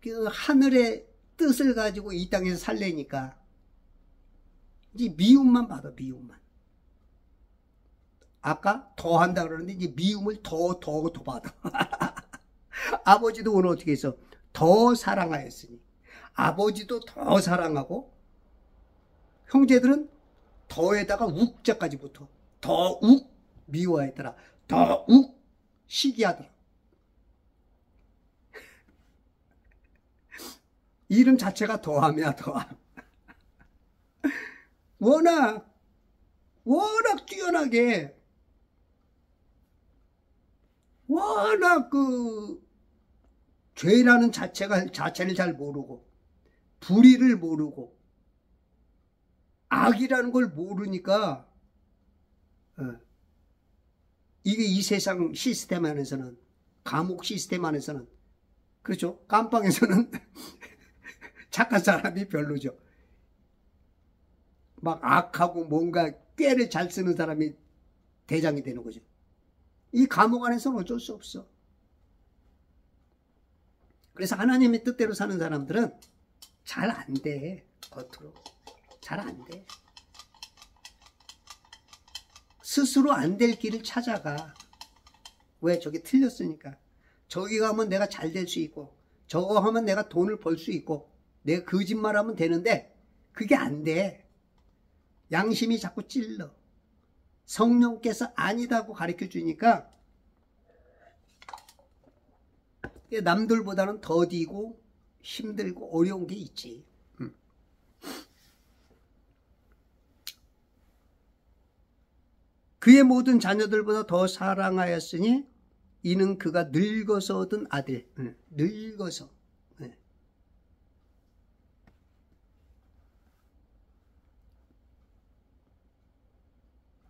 그 하늘의 뜻을 가지고 이 땅에서 살래니까 이제 미움만 받아. 미움만. 아까 더 한다 그러는데 이제 미움을 더 받아. 아버지도 오늘 어떻게 해서 더 사랑하였으니 아버지도 더 사랑하고 형제들은 더에다가 욱자까지 붙어. 더욱 미워했더라. 더욱 시기하더라. 이름 자체가 더함이야. 더함. 워낙 뛰어나게 워낙 그 죄라는 자체를 잘 모르고 불의를 모르고 악이라는 걸 모르니까 이게 이 세상 시스템 안에서는 감옥 시스템 안에서는 그렇죠. 깜빵에서는 착한 사람이 별로죠. 막 악하고 뭔가 꾀를 잘 쓰는 사람이 대장이 되는 거죠. 이 감옥 안에서는 어쩔 수 없어. 그래서 하나님의 뜻대로 사는 사람들은 잘 안 돼. 겉으로 잘 안 돼. 스스로 안 될 길을 찾아가. 왜? 저기 틀렸으니까. 저기 가면 내가 잘 될 수 있고, 저거 하면 내가 돈을 벌 수 있고, 내가 거짓말하면 되는데 그게 안 돼. 양심이 자꾸 찔러. 성령께서 아니다고 가르쳐 주니까 남들보다는 더디고 힘들고 어려운 게 있지. 그의 모든 자녀들보다 더 사랑하였으니 이는 그가 늙어서 얻은 아들. 늙어서.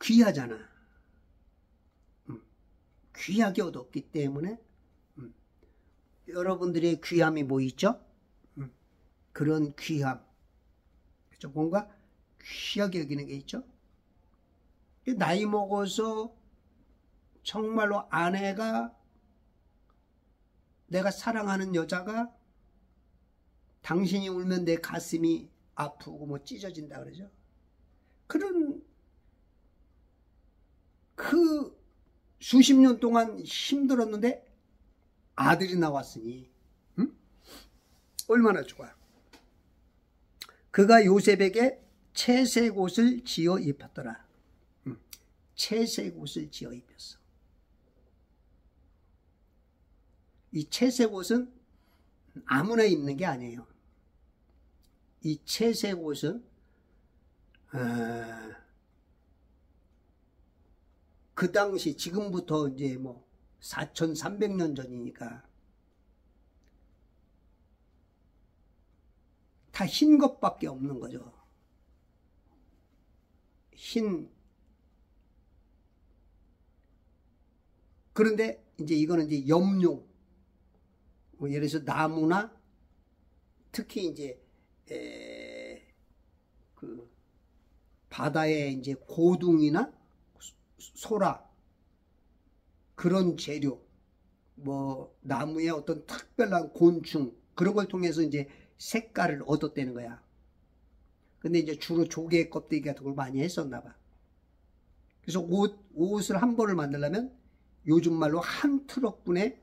귀하잖아. 귀하게 얻었기 때문에 여러분들의 귀함이 뭐 있죠? 그런 귀함. 그렇죠? 뭔가 귀하게 여기는 게 있죠? 나이 먹어서 정말로 아내가, 내가 사랑하는 여자가 당신이 울면 내 가슴이 아프고 뭐 찢어진다 그러죠. 그런 그 수십 년 동안 힘들었는데 아들이 나왔으니 얼마나 좋아요. 그가 요셉에게 채색 옷을 지어 입혔더라. 채색 옷을 지어 입혔어. 이 채색 옷은 아무나 입는 게 아니에요. 이 채색 옷은 그 당시, 지금부터 이제 뭐 4300년 전이니까 다 흰 것밖에 없는 거죠. 흰. 그런데 이제 이거는 이제 염료, 뭐 예를 들어서 나무나 특히 이제 그 바다의 이제 고둥이나 소라, 그런 재료, 뭐 나무의 어떤 특별한 곤충, 그런 걸 통해서 이제 색깔을 얻었다는 거야. 근데 이제 주로 조개 껍데기 같은 걸 많이 했었나 봐. 그래서 옷을 한 벌을 만들려면 요즘 말로 한 트럭분의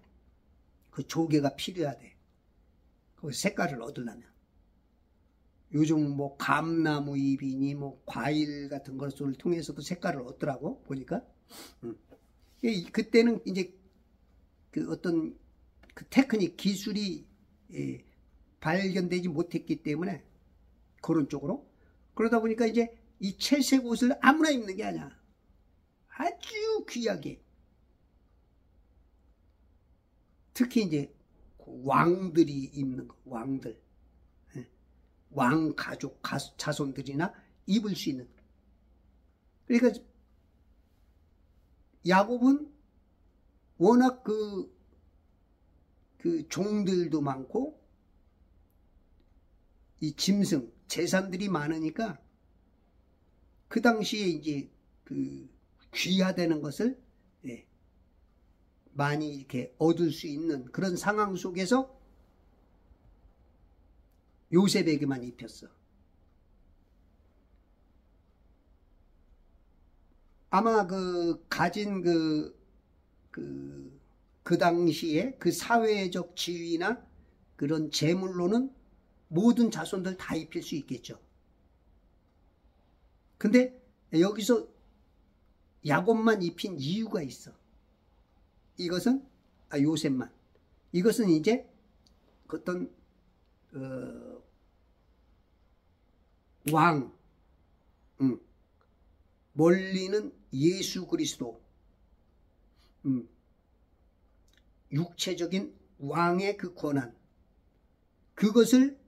그 조개가 필요하대. 그 색깔을 얻으려면. 요즘 뭐 감나무 잎이니 뭐 과일 같은 것을 통해서도 색깔을 얻더라고, 보니까. 그때는 이제 그 어떤 그 테크닉, 기술이 발견되지 못했기 때문에 그런 쪽으로. 그러다 보니까 이제 이 채색 옷을 아무나 입는 게 아니야. 아주 귀하게. 특히 이제 왕들이 입는 거, 왕들. 왕 가족, 자손들이나 입을 수 있는. 그러니까 야곱은 워낙 그 종들도 많고 이 짐승, 재산들이 많으니까 그 당시에 이제 그 귀하다는 것을 많이 이렇게 얻을 수 있는 그런 상황 속에서 요셉에게만 입혔어. 아마 그 가진 그 당시에 그 사회적 지위나 그런 재물로는 모든 자손들 다 입힐 수 있겠죠. 근데 여기서 야곱만 입힌 이유가 있어. 이것은 요셉만. 이것은 이제 어떤 왕, 멀리는 예수 그리스도, 육체적인 왕의 그 권한, 그것을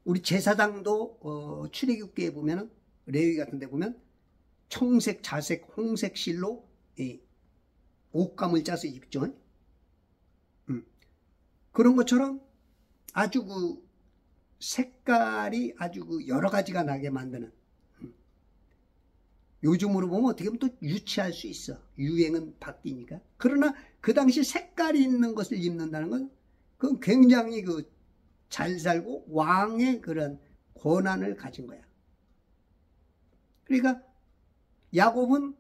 우리 제사장도 출애굽기에 보면은, 레위 같은 데 보면 청색, 자색, 홍색 실로 옷감을 짜서 입죠. 그런 것처럼 아주 그 색깔이 아주 그 여러 가지가 나게 만드는, 요즘으로 보면 어떻게 보면 또 유치할 수 있어. 유행은 바뀌니까. 그러나 그 당시 색깔이 있는 것을 입는다는 건 그건 굉장히 그 잘 살고 왕의 그런 권한을 가진 거야. 그러니까 야곱은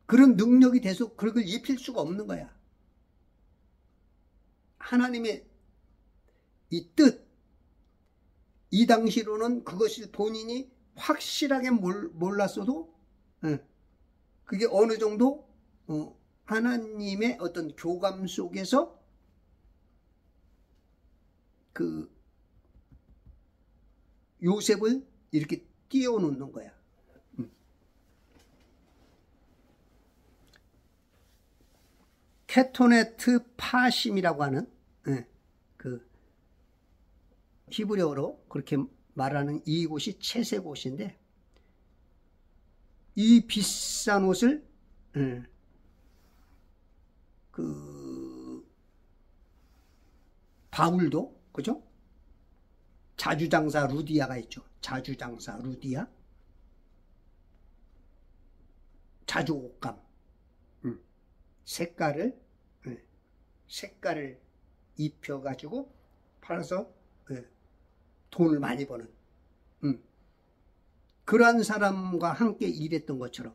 그런 능력이 돼서 그걸 입힐 수가 없는 거야. 하나님의 이 뜻, 이 당시로는 그것이 본인이 확실하게 몰랐어도 그게 어느 정도 하나님의 어떤 교감 속에서 그 요셉을 이렇게 띄워놓는 거야. 케토네트 파심이라고 하는 그 히브리어로 그렇게 말하는 이곳이 채색옷인데, 이 비싼 옷을 그 바울도, 그죠? 자주장사 루디아가 있죠. 자주장사 루디아, 자주옷감, 색깔을 입혀가지고 팔아서 돈을 많이 버는 그러한 사람과 함께 일했던 것처럼,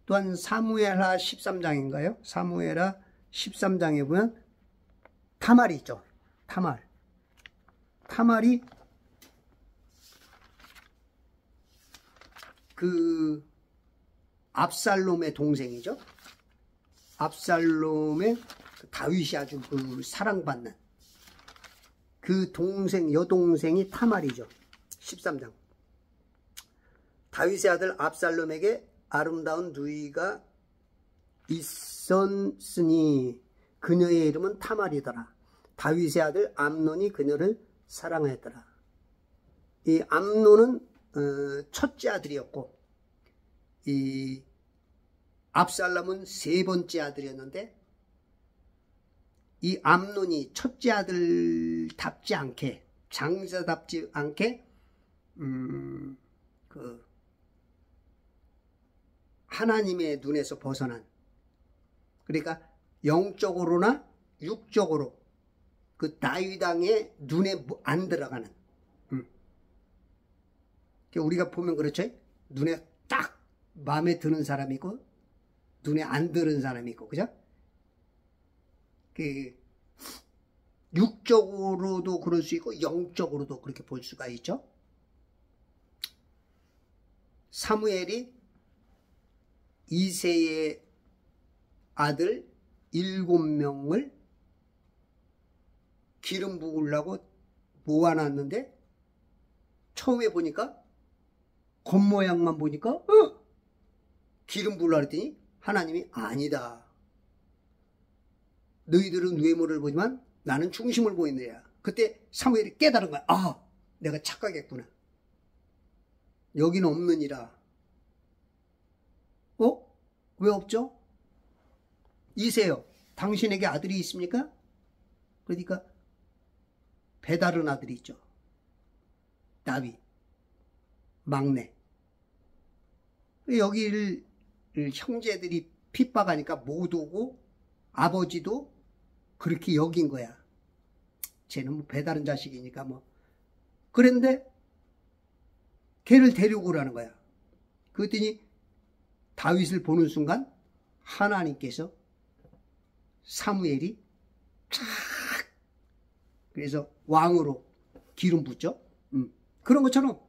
또한 사무엘하 13장인가요? 사무엘하 13장에 보면 타말이 있죠. 타말이 그 압살롬의 동생이죠. 압살롬의 다윗이 아주 그 사랑받는 그 동생, 여동생이 타말이죠. 13장. 다윗의 아들 압살롬에게 아름다운 누이가 있었으니 그녀의 이름은 타말이더라. 다윗의 아들 암논이 그녀를 사랑하였더라. 이 암논은 첫째 아들이었고, 이 압살롬은 세 번째 아들이었는데, 이 암논이 첫째 아들답지 않게, 장자답지 않게 그 하나님의 눈에서 벗어난, 그러니까 영적으로나 육적으로 그 다윗 왕의 눈에 안 들어가는, 우리가 보면 그렇죠. 눈에 딱 마음에 드는 사람이 있고 눈에 안 드는 사람이 있고, 그죠? 그 육적으로도 그럴 수 있고 영적으로도 그렇게 볼 수가 있죠. 사무엘이 이새의 아들 7명을 기름 부으려고 모아놨는데, 처음에 보니까 겉모양만 보니까 기름 부으려고 했더니 하나님이 아니다. 너희들은 외모를 보지만 나는 중심을 보이느냐. 그때 사무엘이 깨달은 거야. 아, 내가 착각했구나. 여기는 없느니라. 왜 없죠? 이세요. 당신에게 아들이 있습니까? 그러니까 배다른 아들이 있죠. 다윗, 막내. 여기를 형제들이 핍박하니까 못 오고 아버지도 그렇게 여긴 거야. 쟤는 뭐 배다른 자식이니까 뭐. 그런데 걔를 데리고 오라는 거야. 그랬더니 다윗을 보는 순간 하나님께서 사무엘이 촥 그래서 왕으로 기름 붓죠. 그런 것처럼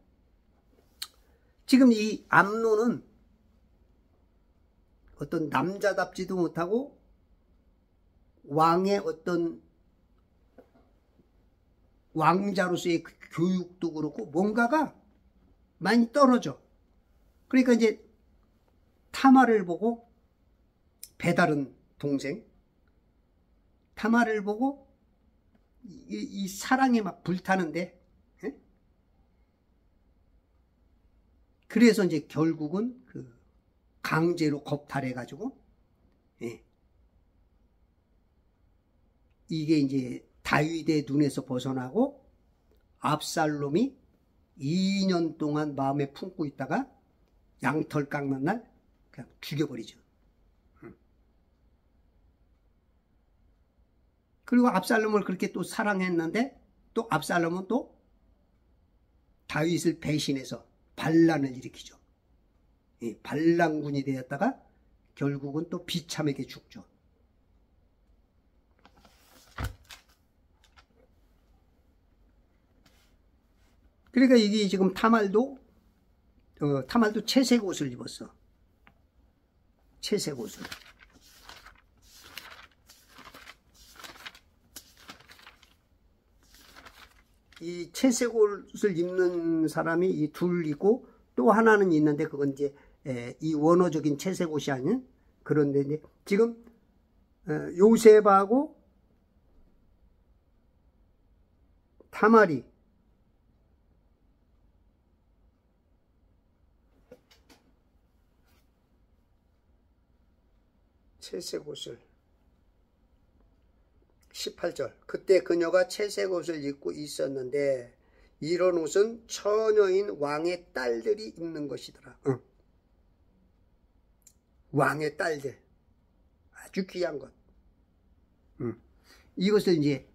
지금 이 암논은 어떤 남자답지도 못하고 왕의 어떤 왕자로서의 교육도 그렇고 뭔가가 많이 떨어져. 그러니까 이제 타마를 보고, 배다른 동생 타마를 보고 이 사랑에 막 불타는데, 그래서 이제 결국은 그 강제로 겁탈해 가지고 이게 이제 다윗의 눈에서 벗어나고 압살롬이 2년 동안 마음에 품고 있다가 양털 깎는 날 그냥 죽여버리죠. 그리고 압살롬을 그렇게 또 사랑했는데 또 압살롬은 또 다윗을 배신해서 반란을 일으키죠. 반란군이 되었다가 결국은 또 비참하게 죽죠. 그러니까 이게 지금 타말도 채색 옷을 입었어. 채색 옷을. 이 채색 옷을 입는 사람이 이 둘이고 또 하나는 있는데 그건 이제 이 원어적인 채색 옷이 아닌 그런데 이제 지금 요셉하고 타말이 채색 옷을 18절 그때 그녀가 채색 옷을 입고 있었는데 이런 옷은 처녀인 왕의 딸들이 입는 것이더라. 왕의 딸들 아주 귀한 것. 이것을 이제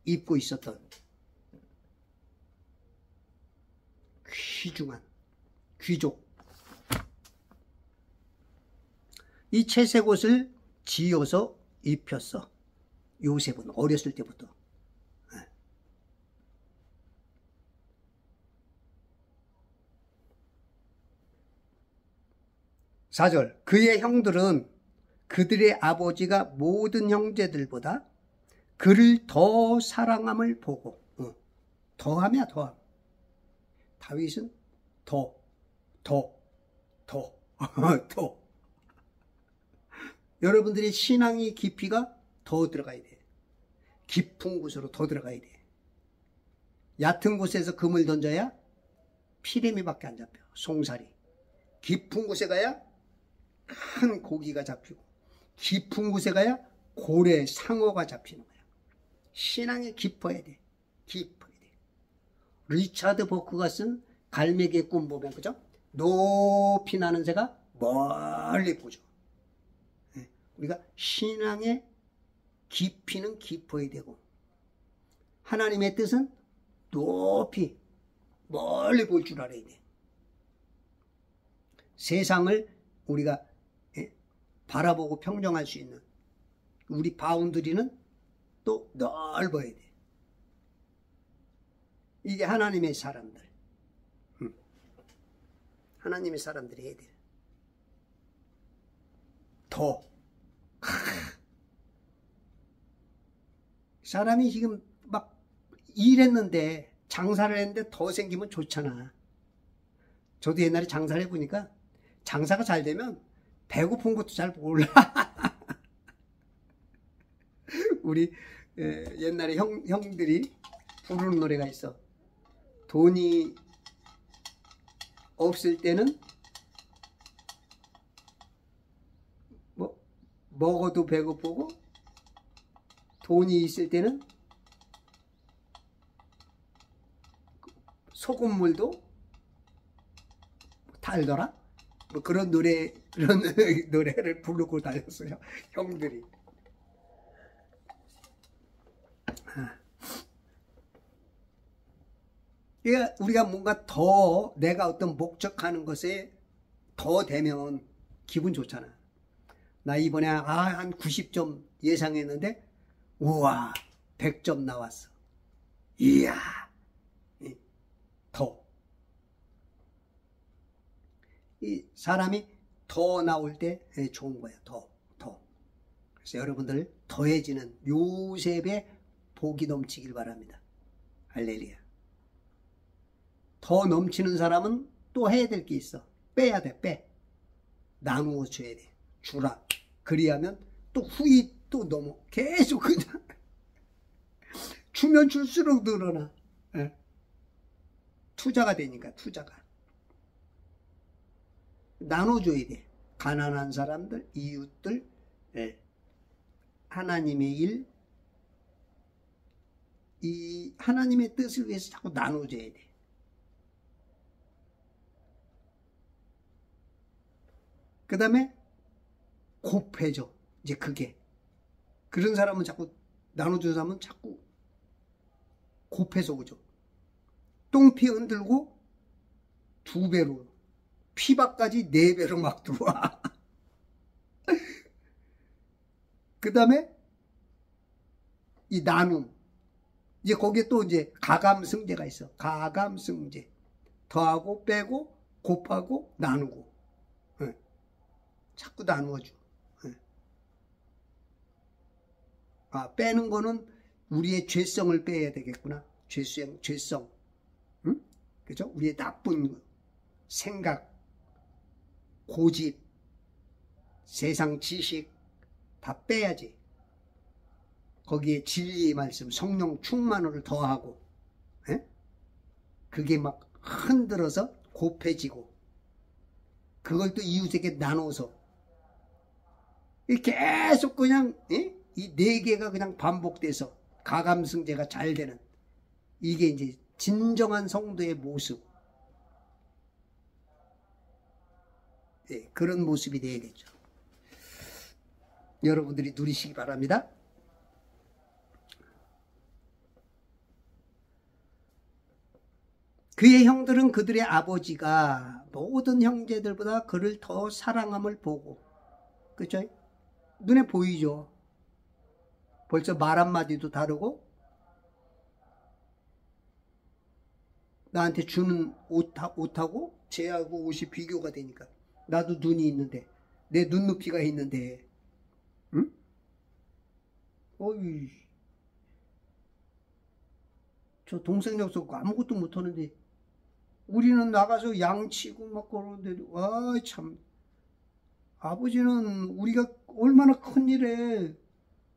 입고 있었던 귀중한 귀족. 이 채색 옷을 지어서 입혔어. 요셉은 어렸을 때부터. 4절 그의 형들은 그들의 아버지가 모든 형제들보다 그를 더 사랑함을 보고 더함이야 더함. 다윗은 더 여러분들의 신앙의 깊이가 더 들어가야 돼. 깊은 곳으로 더 들어가야 돼. 얕은 곳에서 금을 던져야 피레미밖에 안 잡혀. 송사리. 깊은 곳에 가야 큰 고기가 잡히고 깊은 곳에 가야 고래, 상어가 잡히는 거야. 신앙이 깊어야 돼. 깊어야 돼. 리차드 버크가 쓴 갈매기의 꿈 보면 그죠? 높이 나는 새가 멀리 보죠. 우리가 신앙의 깊이는 깊어야 되고 하나님의 뜻은 높이 멀리 볼 줄 알아야 돼. 세상을 우리가 바라보고 평정할 수 있는 우리 바운드리는 또 넓어야 돼. 이게 하나님의 사람들. 하나님의 사람들이 해야 돼. 더. 사람이 지금 막 일했는데 장사를 했는데 더 생기면 좋잖아. 저도 옛날에 장사를 해보니까 장사가 잘 되면 배고픈 것도 잘 몰라. 우리 옛날에 형들이 부르는 노래가 있어. 돈이 없을 때는 뭐 먹어도 배고프고 돈이 있을 때는 소금물도 달더라. 뭐 그런 노래를 부르고 다녔어요. 형들이. 그러니까 우리가 뭔가 더 내가 어떤 목적하는 것에 더 되면 기분 좋잖아. 나 이번에 한 90점 예상했는데 우와 100점 나왔어. 이야 더. 이 사람이 더 나올 때 좋은 거야. 더. 그래서 여러분들 더해지는 요셉의 복이 넘치길 바랍니다. 할렐루야. 더 넘치는 사람은 또 해야 될 게 있어. 빼야 돼. 빼. 나누어 줘야 돼. 주라. 그리하면 또 후이 또 넘어. 계속 그냥 주면 줄수록 늘어나. 투자가 되니까 투자가. 나눠줘야 돼. 가난한 사람들, 이웃들, 하나님의 일, 이 하나님의 뜻을 위해서 자꾸 나눠줘야 돼. 그 다음에 곱해져. 이제 그게. 그런 사람은 자꾸 나눠주는 사람은 자꾸 곱해서 오죠. 똥피 흔들고 2배로, 피박까지 4배로 막 들어와. 그 다음에 이 나눔. 이제 거기에 또 이제 가감승제가 있어. 가감승제. 더하고 빼고 곱하고 나누고. 네. 자꾸 나누어줘. 네. 빼는 거는 우리의 죄성을 빼야 되겠구나. 죄성. 응? 그죠? 우리의 나쁜 생각, 고집, 세상 지식 다 빼야지. 거기에 진리의 말씀, 성령 충만을 더하고, 에? 그게 막 흔들어서 곱해지고, 그걸 또 이웃에게 나눠서, 계속 그냥, 에? 이 4개가 그냥 반복돼서 가감승제가 잘 되는, 이게 이제 진정한 성도의 모습. 네, 그런 모습이 되야겠죠. 여러분들이 누리시기 바랍니다. 그의 형들은 그들의 아버지가 모든 형제들보다 그를 더 사랑함을 보고, 그죠? 눈에 보이죠? 벌써 말 한마디도 다르고, 나한테 주는 옷하고 쟤하고 옷이 비교가 되니까. 나도 눈이 있는데, 내 눈높이가 있는데, 응? 어이, 저 동생 녀석 아무것도 못하는데, 우리는 나가서 양치고 막 그러는데, 와, 참. 아버지는 우리가 얼마나 큰 일에,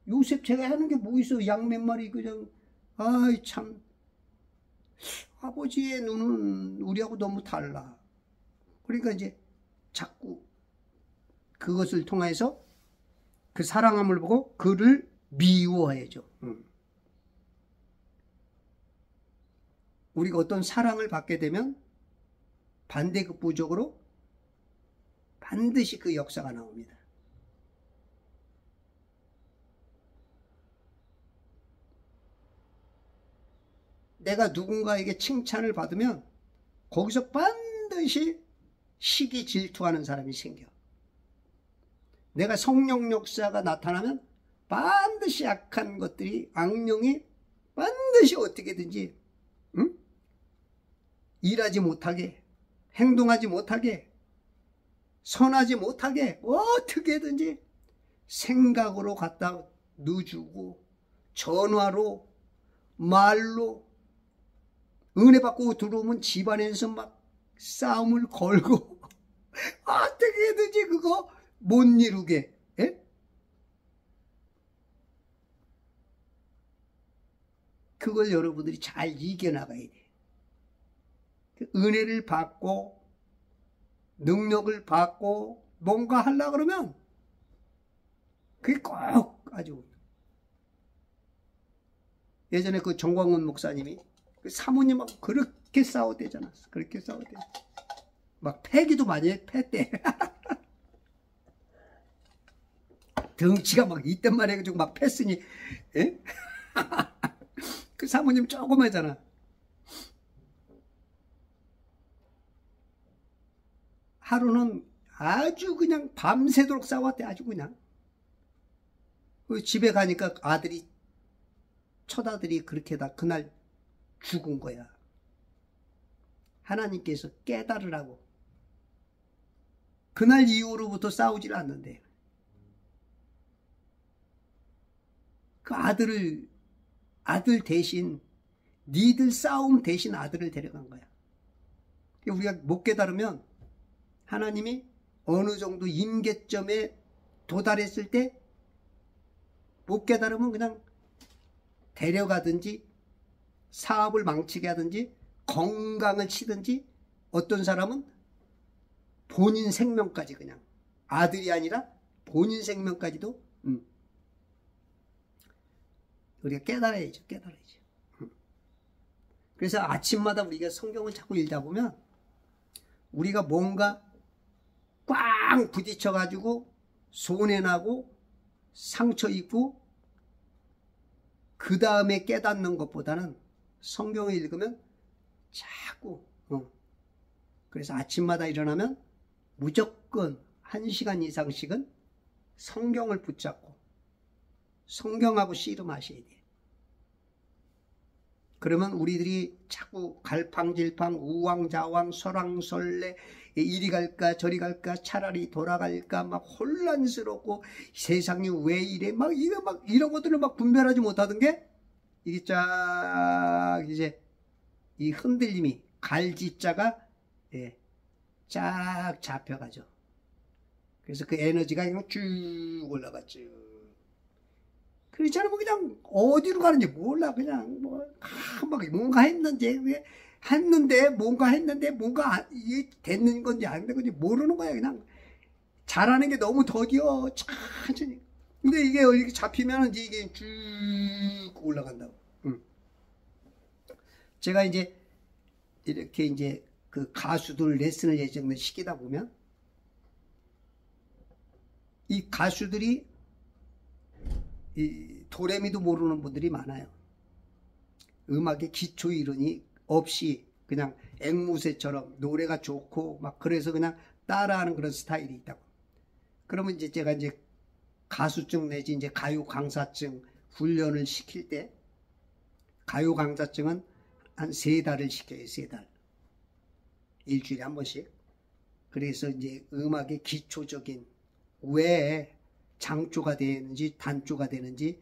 요셉 제가 하는 게 뭐 있어. 양 몇 마리 그냥, 아이, 참. 아버지의 눈은 우리하고 너무 달라. 그러니까 이제 자꾸 그것을 통해서 그 사랑함을 보고 그를 미워해야죠. 우리가 어떤 사랑을 받게 되면 반대급부적으로 반드시 그 역사가 나옵니다. 내가 누군가에게 칭찬을 받으면 거기서 반드시 시기 질투하는 사람이 생겨. 내가 성령 역사가 나타나면 반드시 악한 것들이, 악령이 반드시 어떻게든지 일하지 못하게, 행동하지 못하게, 선하지 못하게 어떻게든지 생각으로 갖다 넣어주고, 전화로, 말로, 은혜 받고 들어오면 집안에서 막 싸움을 걸고 어떻게든지 그거 못 이루게. 에? 그걸 여러분들이 잘 이겨나가야 돼. 은혜를 받고 능력을 받고 뭔가 하려고 그러면 그게 꼭 아주. 예전에 그 정광훈 목사님이 그 사모님하고 그렇게 싸웠대잖아. 그렇게 싸웠대. 막 패기도 많이 패대. 덩치가 막 이때만 해가지고 막 팼으니, 에? 그 사모님 조그마잖아. 하루는 아주 그냥 밤새도록 싸웠대. 아주 그냥. 집에 가니까 첫아들이 그렇게 다 그날 죽은 거야. 하나님께서 깨달으라고. 그날 이후로부터 싸우질 않는데. 그 아들 대신, 니들 싸움 대신 아들을 데려간 거야. 우리가 못 깨달으면 하나님이 어느 정도 임계점에 도달했을 때 못 깨달으면 그냥 데려가든지 사업을 망치게 하든지 건강을 치든지, 어떤 사람은 본인 생명까지, 그냥 아들이 아니라 본인 생명까지도 우리가 깨달아야죠. 깨달아야죠. 그래서 아침마다 우리가 성경을 자꾸 읽다 보면 우리가 뭔가 꽝 부딪혀가지고 손해나고 상처 입고 그 다음에 깨닫는 것보다는 성경을 읽으면 자꾸 그래서 아침마다 일어나면 무조건 1시간 이상씩은 성경을 붙잡고 성경하고 씨름하셔야 돼요. 그러면 우리들이 자꾸 갈팡질팡 우왕좌왕 설왕설래 이리 갈까 저리 갈까 차라리 돌아갈까 막 혼란스럽고 세상이 왜 이래 막 이런 것들을 막 분별하지 못하던 게 이게 쫙 이제 이 흔들림이 갈지자가 쫙 잡혀가죠. 그래서 그 에너지가 그냥 쭉 올라갔죠. 그렇지 않으면 그냥 어디로 가는지 몰라. 그냥 막 뭔가 했는데 뭔가 이게 됐는 건지 안 된 건지 모르는 거야. 그냥 잘하는 게 너무 더디어. 천천히. 근데 이게 이렇게 잡히면 이게 쭉 올라간다고. 제가 이제 이렇게 이제 그 가수들 레슨을 예전에 시키다 보면 이 가수들이 이 도레미도 모르는 분들이 많아요. 음악의 기초 이론이 없이 그냥 앵무새처럼 노래가 좋고 막 그래서 그냥 따라하는 그런 스타일이 있다고. 그러면 이제 제가 이제 가수증 내지 이제 가요 강사증 훈련을 시킬 때 가요 강사증은 한 3달을 시켜요. 3달. 일주일에 한 번씩. 그래서 이제 음악의 기초적인 왜 장조가 되는지 단조가 되는지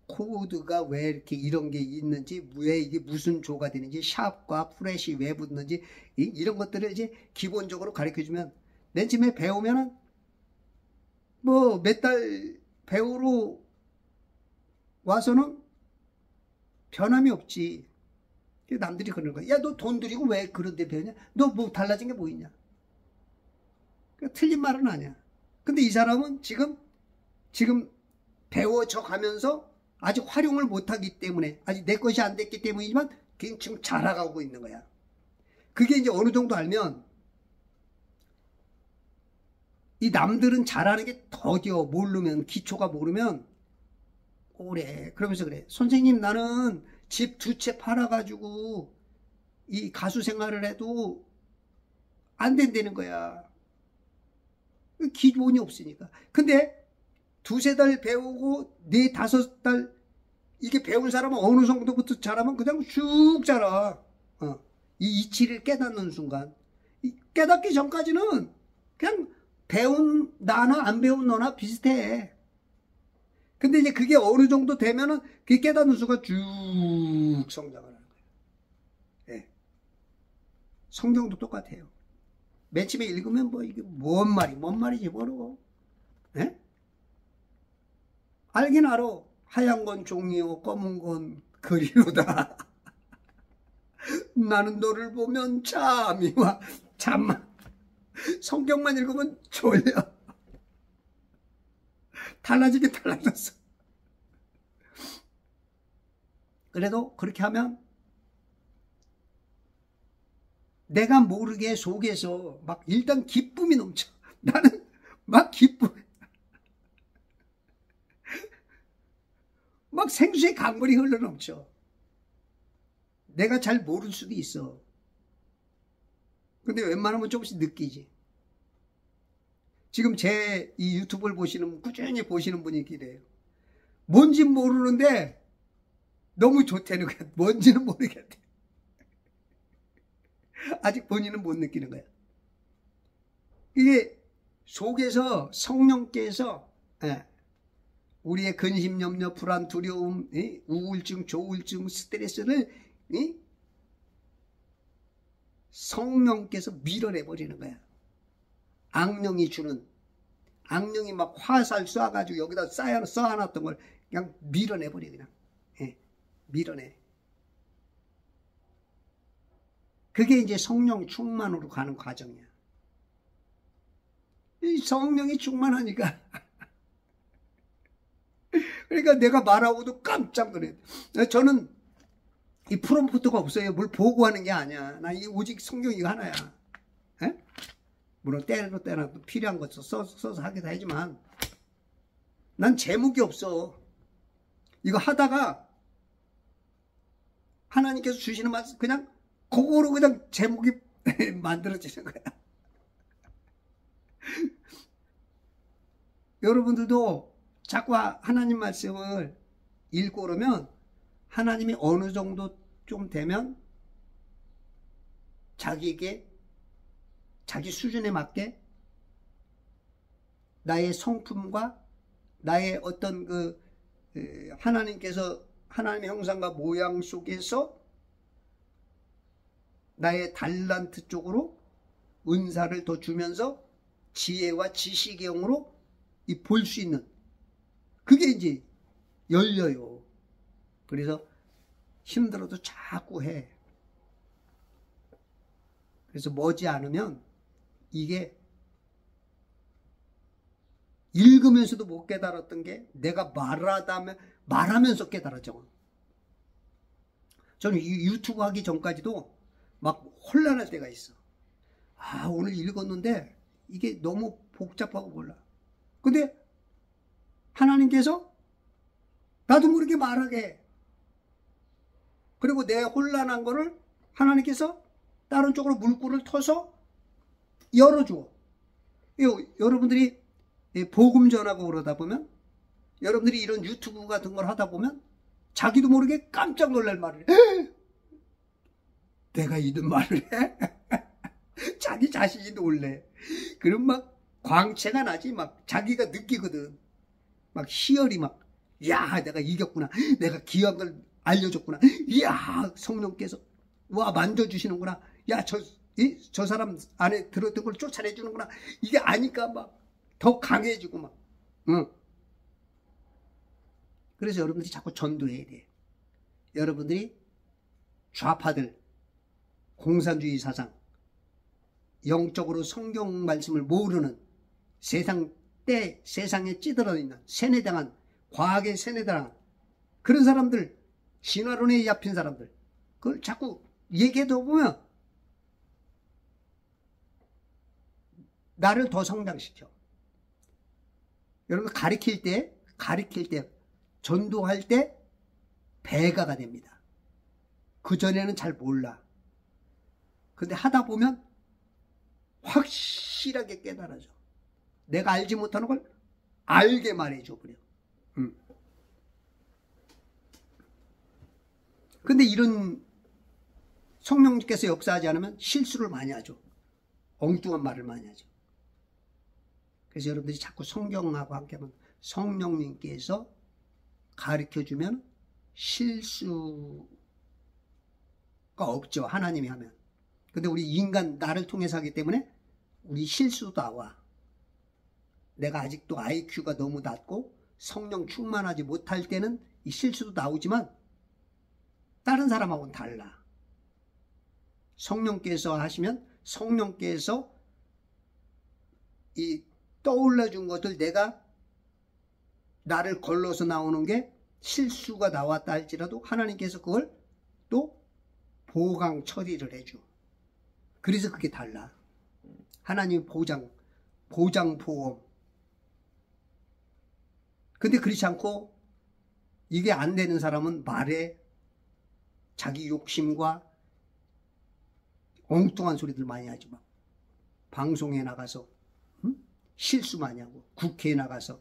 코드가 왜 이렇게 이런 게 있는지 왜 이게 무슨 조가 되는지 샵과 프렛이 왜 붙는지 이런 것들을 이제 기본적으로 가르쳐주면 맨 처음에 배우면은 뭐 몇 달 배우러 와서는 변함이 없지. 남들이 그러는 거야. 야, 너 돈 들이고 왜 그런 데 배우냐? 너 뭐 달라진 게 뭐 있냐? 그러니까 틀린 말은 아니야. 근데 이 사람은 지금 배워져 가면서 아직 활용을 못하기 때문에 아직 내 것이 안 됐기 때문이지만 그게 지금 자라가고 있는 거야. 그게 이제 어느 정도 알면 이 남들은 잘하는 게 더디어. 모르면 기초가 모르면 오래. 그러면서 그래. 선생님 나는 집 2채 팔아가지고 이 가수 생활을 해도 안 된다는 거야. 기본이 없으니까. 근데 2~3달 배우고 4~5달 이게 배운 사람은 어느 정도부터 잘하면 그냥 쭉 자라. 이 이치를 깨닫는 순간. 깨닫기 전까지는 그냥 배운 나나 안 배운 너나 비슷해. 근데 이제 그게 어느 정도 되면은 그게 깨닫는 순간 쭉 성장을 하는 거예요. 네. 성경도 똑같아요. 맨 처음에 읽으면 뭐 이게 뭔 말이지 모르고. 네? 알긴 알아. 하얀 건 종이요 검은 건 그리로다. 나는 너를 보면 잠이 와. 잠만. 성경만 읽으면 졸려. 달라지긴 달라졌어. 그래도 그렇게 하면 내가 모르게 속에서 막 일단 기쁨이 넘쳐. 나는 막 막 생수의 강물이 흘러넘쳐. 내가 잘 모를 수도 있어. 근데 웬만하면 조금씩 느끼지. 지금 제 이 유튜브를 꾸준히 보시는 분이 기대요. 뭔지 모르는데 너무 좋다는 거야. 뭔지는 모르겠대. 아직 본인은 못 느끼는 거야. 이게 속에서 성령께서 우리의 근심, 염려, 불안, 두려움, 우울증, 조울증, 스트레스를 성령께서 밀어내버리는 거야. 악령이 막 화살 쏴가지고 여기다 쌓아놨던 걸 그냥 밀어내버려. 그냥 밀어내. 그게 이제 성령 충만으로 가는 과정이야. 이 성령이 충만하니까 그러니까 내가 말하고도 깜짝 놀래. 저는 이 프롬프트가 없어요. 뭘 보고하는 게 아니야. 나 이 오직 성경 이거 하나야. 에? 물론 때로 필요한 것 써서 하기도 하지만 난 제목이 없어. 이거 하다가 하나님께서 주시는 말씀 그냥 그거로 그냥 제목이 만들어지는 거야. 여러분들도 자꾸 하나님 말씀을 읽고 그러면 하나님이 어느 정도 좀 되면 자기에게 자기 수준에 맞게 나의 성품과 나의 어떤 하나님께서 하나님의 형상과 모양 속에서 나의 달란트 쪽으로 은사를 더 주면서 지혜와 지식의 영으로 볼 수 있는 그게 이제 열려요. 그래서 힘들어도 자꾸 해. 그래서 머지않으면 이게 읽으면서도 못 깨달았던 게 내가 말하면서 깨달았죠. 저는 유튜브 하기 전까지도 막 혼란할 때가 있어. 오늘 읽었는데 이게 너무 복잡하고 몰라. 근데 하나님께서 나도 모르게 말하게 해. 그리고 내 혼란한 거를 하나님께서 다른 쪽으로 물꼬를 터서 열어줘. 여러분들이 복음 전하고 그러다 보면 여러분들이 이런 유튜브 같은 걸 하다 보면 자기도 모르게 깜짝 놀랄 말을 해. 내가 이런 말을 해? 자기 자신이 놀래. 그럼 막 광채가 나지. 막 자기가 느끼거든. 막 희열이 막 야 내가 이겼구나. 내가 귀한 걸 알려줬구나. 이야 성령께서 와 만져주시는구나. 야 저 사람 안에 들었던 걸 쫓아내주는구나. 이게 아니까 막 더 강해지고 막. 응. 그래서 여러분들이 자꾸 전도해야 돼. 여러분들이 좌파들 공산주의 사상 영적으로 성경 말씀을 모르는 세상에 찌들어 있는 세뇌당한 과학에 세뇌당한 그런 사람들 신화론에 얕은 사람들 그걸 자꾸 얘기해 보면 나를 더 성장시켜. 여러분 가르칠 때 전도할 때 배가가 됩니다. 그전에는 잘 몰라. 근데 하다 보면 확실하게 깨달아져. 내가 알지 못하는 걸 알게 말해줘 버려. 근데 이런 성령님께서 역사하지 않으면 실수를 많이 하죠. 엉뚱한 말을 많이 하죠. 그래서 여러분들이 자꾸 성경하고 함께하면 성령님께서 가르쳐주면 실수가 없죠. 하나님이 하면. 근데 우리 인간 나를 통해서 하기 때문에 우리 실수도 나와. 내가 아직도 IQ가 너무 낮고 성령 충만하지 못할 때는 이 실수도 나오지만 다른 사람하고는 달라. 성령께서 하시면 성령께서 이 떠올려 준 것들 내가 나를 걸러서 나오는 게 실수가 나왔다 할지라도 하나님께서 그걸 또 보강 처리를 해줘. 그래서 그게 달라. 하나님 보장 보험. 근데 그렇지 않고 이게 안 되는 사람은 말에 자기 욕심과 엉뚱한 소리들 많이 하지 마. 방송에 나가서 실수 많이 하고 국회에 나가서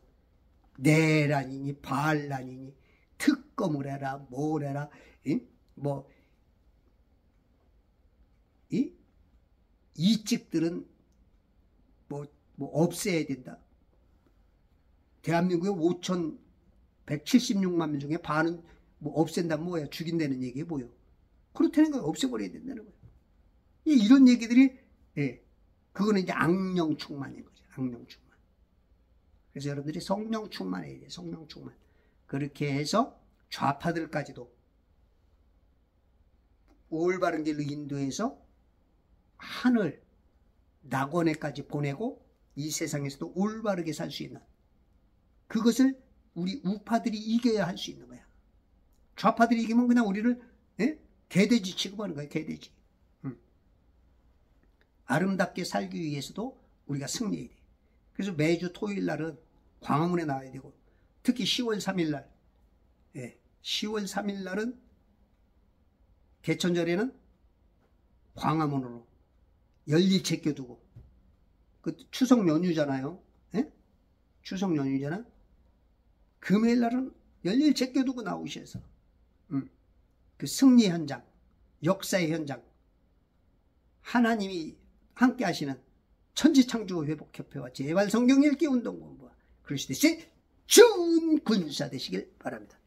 내란이니 반란이니 특검을 해라 뭘 해라 이직들은 뭐 없애야 된다. 대한민국의 5,176만 명 중에 반은 없앤다면 뭐야? 죽인다는 얘기에 뭐요? 그렇다는 거예요. 없애버려야 된다는 거예요. 이런 얘기들이 그거는 이제 악령 충만인 거죠. 악령 충만. 그래서 여러분들이 성령 충만해야 돼요. 성령 충만. 그렇게 해서 좌파들까지도 올바른 길로 인도해서 하늘 낙원에까지 보내고 이 세상에서도 올바르게 살 수 있는 그것을 우리 우파들이 이겨야 할 수 있는 거야. 좌파들이 이기면 그냥 우리를 개돼지 취급하는 거예요. 개돼지. 아름답게 살기 위해서도 우리가 승리해야 돼. 그래서 매주 토요일 날은 광화문에 나와야 되고, 특히 10월 3일 날, 10월 3일 날은 개천절에는 광화문으로 열일 제껴두고, 그 추석 연휴잖아요. 추석 연휴잖아. 금요일 날은 열일 제껴두고 나오셔서 그 승리 현장, 역사의 현장, 하나님이 함께 하시는 천지창조회복협회와 제발성경 읽기 운동본부와 그리스도의 좋은 군사 되시길 바랍니다.